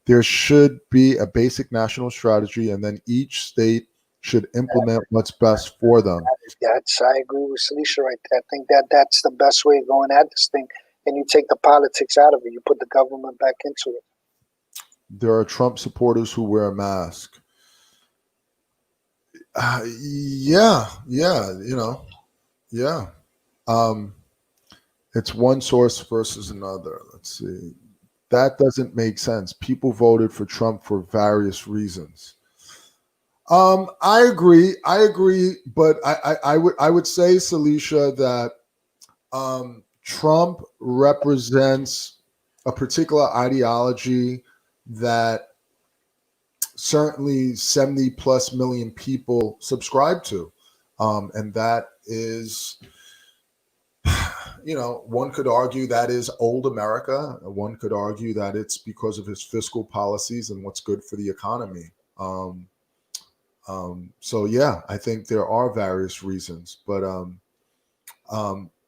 There should be a basic national strategy, and then each state should implement what's best for them. I agree with Salisha right there. I think that's the best way of going at this thing. And you take the politics out of it. You put the government back into it. There are Trump supporters who wear a mask. Yeah. It's one source versus another. Let's see. That doesn't make sense. People voted for Trump for various reasons. I agree, but I would say, Salisha, that Trump represents a particular ideology that certainly 70 plus million people subscribe to, and that is, one could argue that is old America. One could argue that it's because of his fiscal policies and what's good for the economy. So yeah, I think there are various reasons, but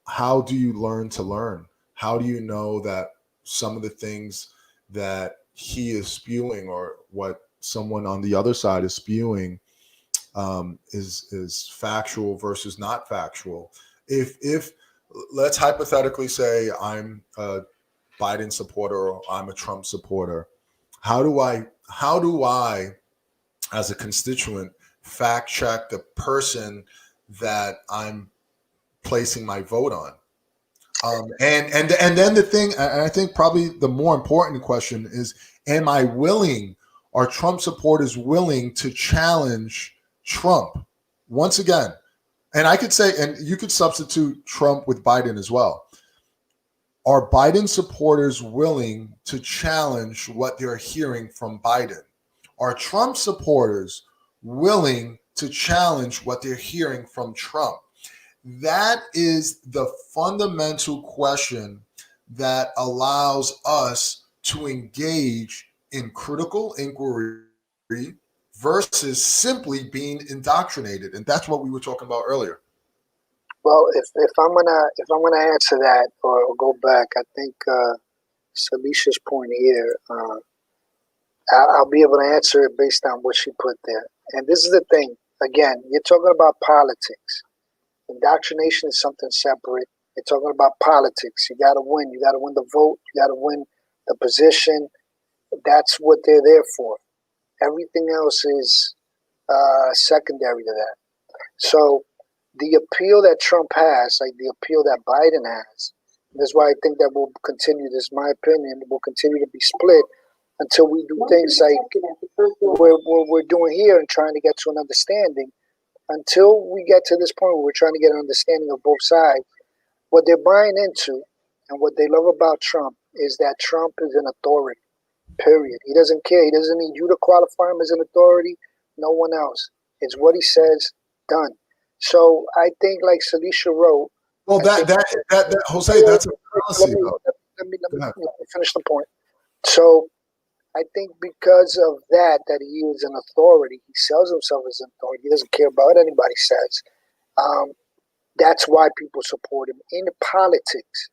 how do you learn to learn? How do you know that some of the things that he is spewing or what someone on the other side is spewing is factual versus not factual? If let's hypothetically say I'm a Biden supporter or I'm a Trump supporter, how do I as a constituent fact check the person that I'm placing my vote on? And then the thing, and I think probably the more important question is, are Trump supporters willing to challenge Trump once again? And I could say, and you could substitute Trump with Biden as well. Are Biden supporters willing to challenge what they're hearing from Biden? Are Trump supporters willing to challenge what they're hearing from Trump? That is the fundamental question that allows us to engage in critical inquiry versus simply being indoctrinated. And that's what we were talking about earlier. Well, if I'm gonna answer that or go back, I think Salisha's point here, I'll be able to answer it based on what she put there. And this is the thing. Again, you're talking about politics. Indoctrination is something separate. You're talking about politics. You got to win. You got to win the vote. You got to win the position. That's what they're there for. Everything else is secondary to that. So the appeal that Trump has, like the appeal that Biden has, that's why I think that will continue. This is my opinion. Will continue to be split until we do things like we're doing here and trying to get to an understanding. Until we get to this point where we're trying to get an understanding of both sides, what they're buying into and what they love about Trump is that Trump is an authority, period. He doesn't care. He doesn't need you to qualify him as an authority, no one else. It's what he says, done. So I think, like Salisha wrote. Well, that Jose, that's a policy. Let me finish the point. So I think because of that he is an authority, he sells himself as an authority. He doesn't care about what anybody says. That's why people support him. In politics,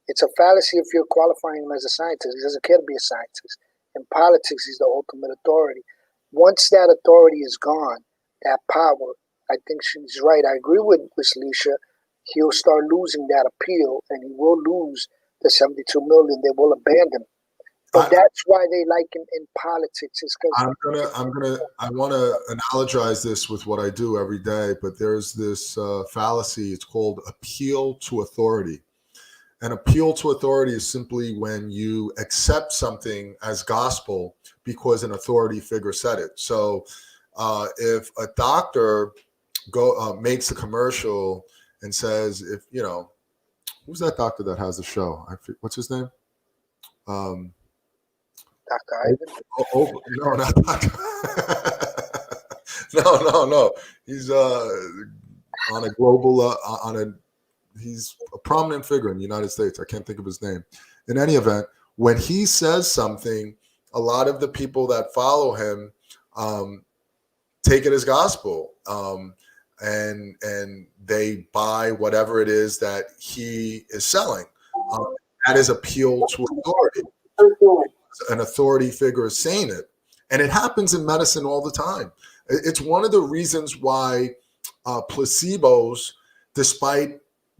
it's a fallacy if you're qualifying him as a scientist. He doesn't care to be a scientist. In politics, he's the ultimate authority. Once that authority is gone, that power, I think she's right. I agree with Salisha. He'll start losing that appeal, and he will lose the 72 million. They will abandon him. But that's why they like him in politics. Is because I want to analogize this with what I do every day. But there's this fallacy. It's called appeal to authority. An appeal to authority is simply when you accept something as gospel because an authority figure said it. So if a doctor makes a commercial and says, if who's that doctor that has the show? What's his name? Dr. Ivan? No, not Dr. No. He's on a global he's a prominent figure in the United States. I can't think of his name. In any event, when he says something, a lot of the people that follow him take it as gospel, and they buy whatever it is that he is selling. That is appeal to authority. An authority figure is saying it, and it happens in medicine all the time. It's one of the reasons why placebos, despite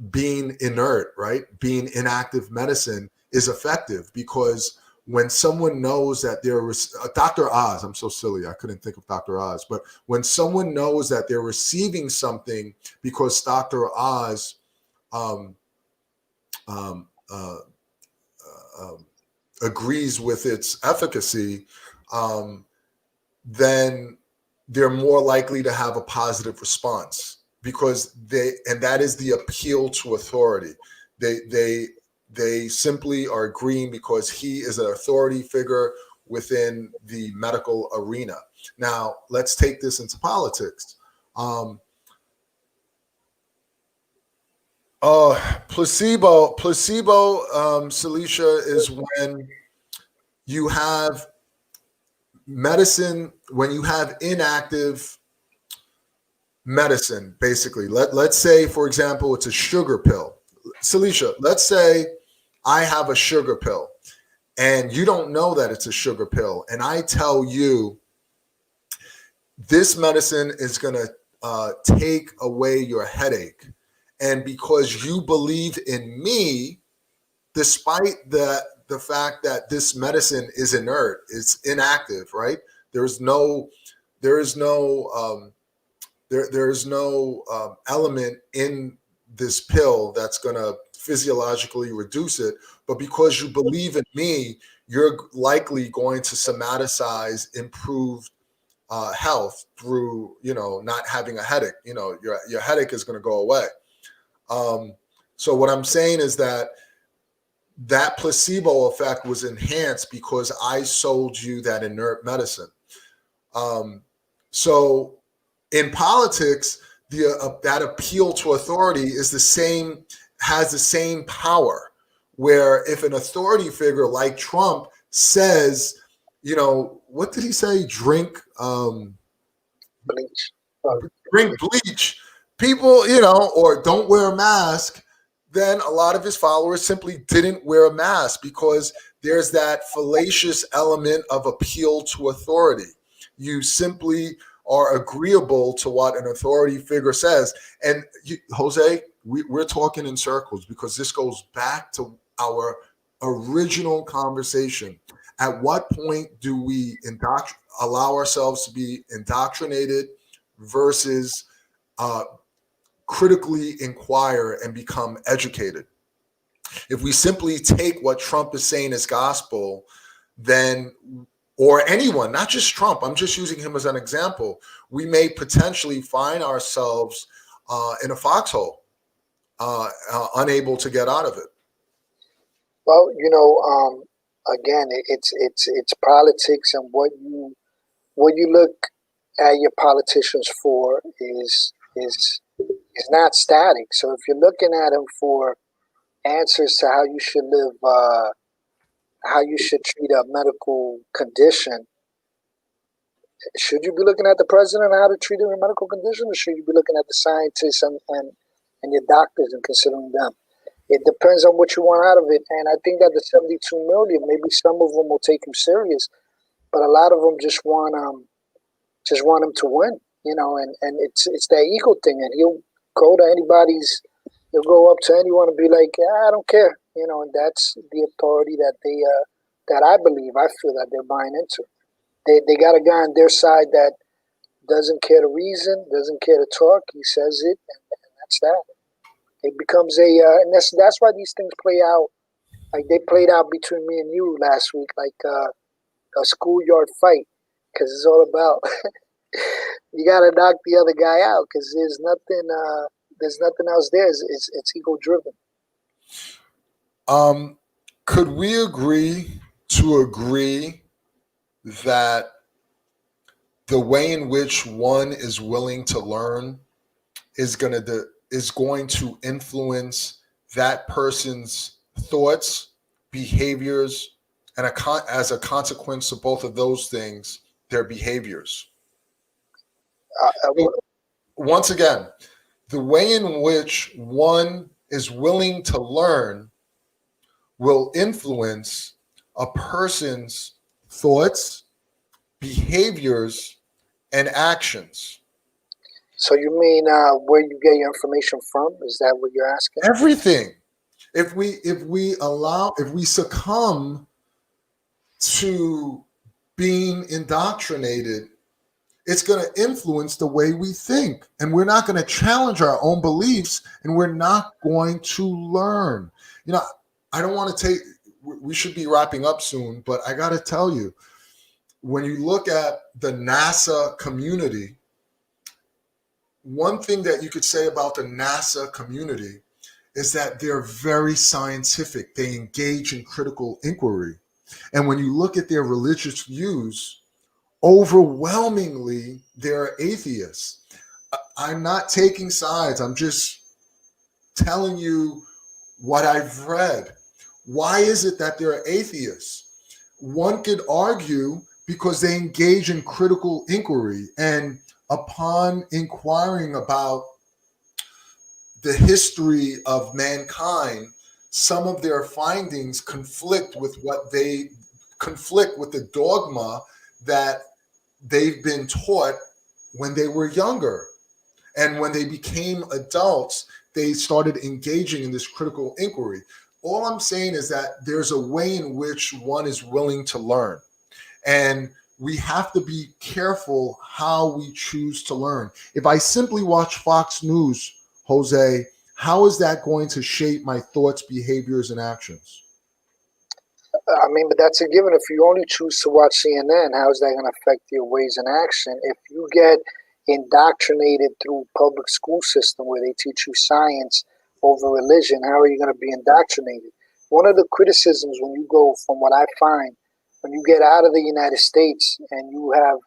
being inert, right, being inactive medicine, is effective, because when someone knows that there was Dr. Oz, I'm so silly, I couldn't think of Dr. Oz, but when someone knows that they're receiving something because Dr. Oz agrees with its efficacy, then they're more likely to have a positive response, because that is the appeal to authority. They simply are agreeing because he is an authority figure within the medical arena. Now, let's take this into politics. Placebo, Celicia, is when you have medicine, when you have inactive medicine, basically. Let's say, for example, it's a sugar pill. Celicia, let's say I have a sugar pill and you don't know that it's a sugar pill, and I tell you this medicine is going to take away your headache. And because you believe in me, despite the fact that this medicine is inert, it's inactive, right? There is no element in this pill that's going to physiologically reduce it. But because you believe in me, you're likely going to somaticize improved health through, not having a headache. Your headache is going to go away. So what I'm saying is that placebo effect was enhanced because I sold you that inert medicine. So in politics, that appeal to authority is has the same power, where if an authority figure like Trump says, what did he say? Drink Bleach. Drink bleach. People, or don't wear a mask. Then a lot of his followers simply didn't wear a mask because there's that fallacious element of appeal to authority. You simply are agreeable to what an authority figure says. And Jose, we're talking in circles because this goes back to our original conversation. At what point do we allow ourselves to be indoctrinated versus critically inquire and become educated? If we simply take what Trump is saying as gospel, then, or anyone, not just Trump, I'm just using him as an example, we may potentially find ourselves in a foxhole, unable to get out of it. Well, again, it's politics, and what you look at your politicians for is not static. So if you're looking at them for answers to how you should live, how you should treat a medical condition, should you be looking at the president on how to treat a medical condition, or should you be looking at the scientists and your doctors and considering them? It depends on what you want out of it. And I think that the 72 million, maybe some of them will take him serious, but a lot of them just want him to win, and it's that ego thing. And he'll go up to anyone and be like, I don't care, and that's the authority that I feel that they're buying into. They got a guy on their side that doesn't care to reason, doesn't care to talk. He says it, and that's that. It becomes and that's why these things play out like they played out between me and you last week, like a schoolyard fight, because it's all about you got to knock the other guy out because there's nothing else there. It's ego driven. Could we agree that the way in which one is willing to learn is going to influence that person's thoughts, behaviors, and as a consequence of both of those things, their behaviors. So, once again, the way in which one is willing to learn will influence a person's thoughts, behaviors, and actions. So you mean where you get your information from? Is that what you're asking? Everything. If we succumb to being indoctrinated, it's going to influence the way we think, and we're not going to challenge our own beliefs, and we're not going to learn. You know, I don't want to take. We should be wrapping up soon, but I got to tell you, when you look at the NASA community, one thing that you could say about the NASA community is that they're very scientific. They engage in critical inquiry. And when you look at their religious views, overwhelmingly, they're atheists. I'm not taking sides. I'm just telling you what I've read. Why is it that they're atheists? One could argue because they engage in critical inquiry, and upon inquiring about the history of mankind, some of their findings conflict with the dogma that they've been taught when they were younger. And when they became adults, they started engaging in this critical inquiry. All I'm saying is that there's a way in which one is willing to learn. And we have to be careful how we choose to learn. If I simply watch Fox News, Jose, how is that going to shape my thoughts, behaviors, and actions? I mean, but that's a given. If you only choose to watch CNN, how is that going to affect your ways in action? If you get indoctrinated through public school system where they teach you science over religion, how are you going to be indoctrinated? One of the criticisms when you go, from what I find, when you get out of the United States and you have,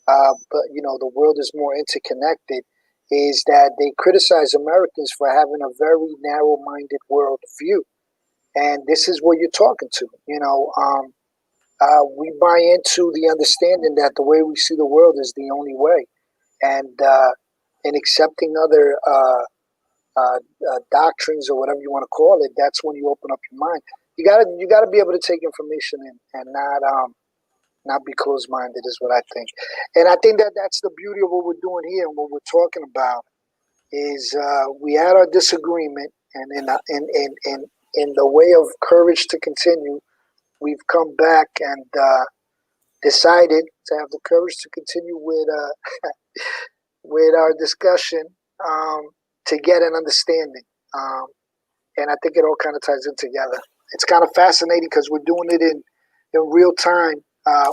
the world is more interconnected, is that they criticize Americans for having a very narrow-minded world view. And this is what you're talking to. We buy into the understanding that the way we see the world is the only way. And in accepting other doctrines or whatever you want to call it, that's when you open up your mind. You gotta be able to take information in and not be closed-minded is what I think. And I think that that's the beauty of what we're doing here and what we're talking about is we had our disagreement, and in the way of courage to continue, we've come back and decided to have the courage to continue with with our discussion to get an understanding. And I think it all kind of ties in together. It's kind of fascinating because we're doing it in real time,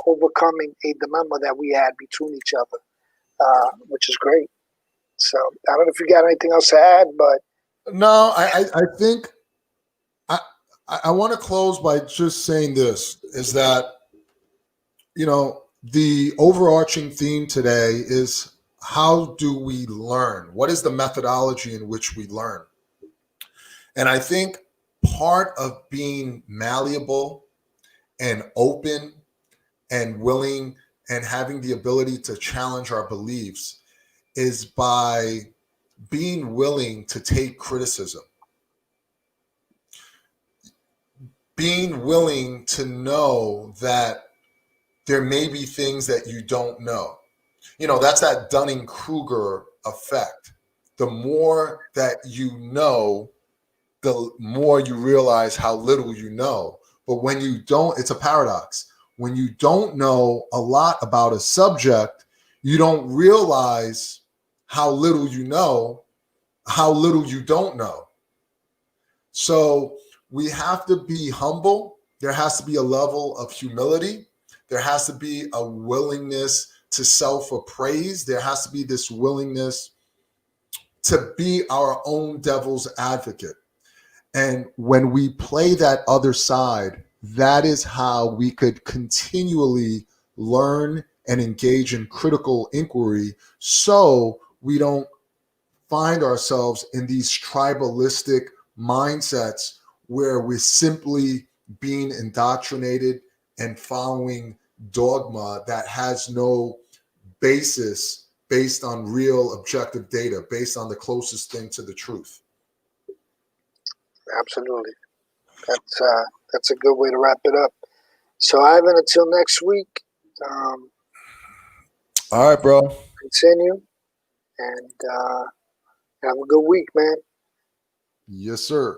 overcoming a dilemma that we had between each other, which is great. So I don't know if you got anything else to add, but no, I think I want to close by just saying this: is that the overarching theme today is how do we learn? What is the methodology in which we learn? And I think part of being malleable and open and willing and having the ability to challenge our beliefs is by being willing to take criticism, being willing to know that there may be things that you don't know. That's that Dunning-Kruger effect. The more that you know, the more you realize how little you know. But when you don't, it's a paradox. When you don't know a lot about a subject, you don't realize how little you know, how little you don't know. So we have to be humble. There has to be a level of humility. There has to be a willingness to self-appraise. There has to be this willingness to be our own devil's advocate. And when we play that other side, that is how we could continually learn and engage in critical inquiry so we don't find ourselves in these tribalistic mindsets where we're simply being indoctrinated and following dogma that has no basis based on real objective data, based on the closest thing to the truth. Absolutely. That's a good way to wrap it up. So, Ivan, until next week, All right, bro. continue and have a good week, man. Yes, sir.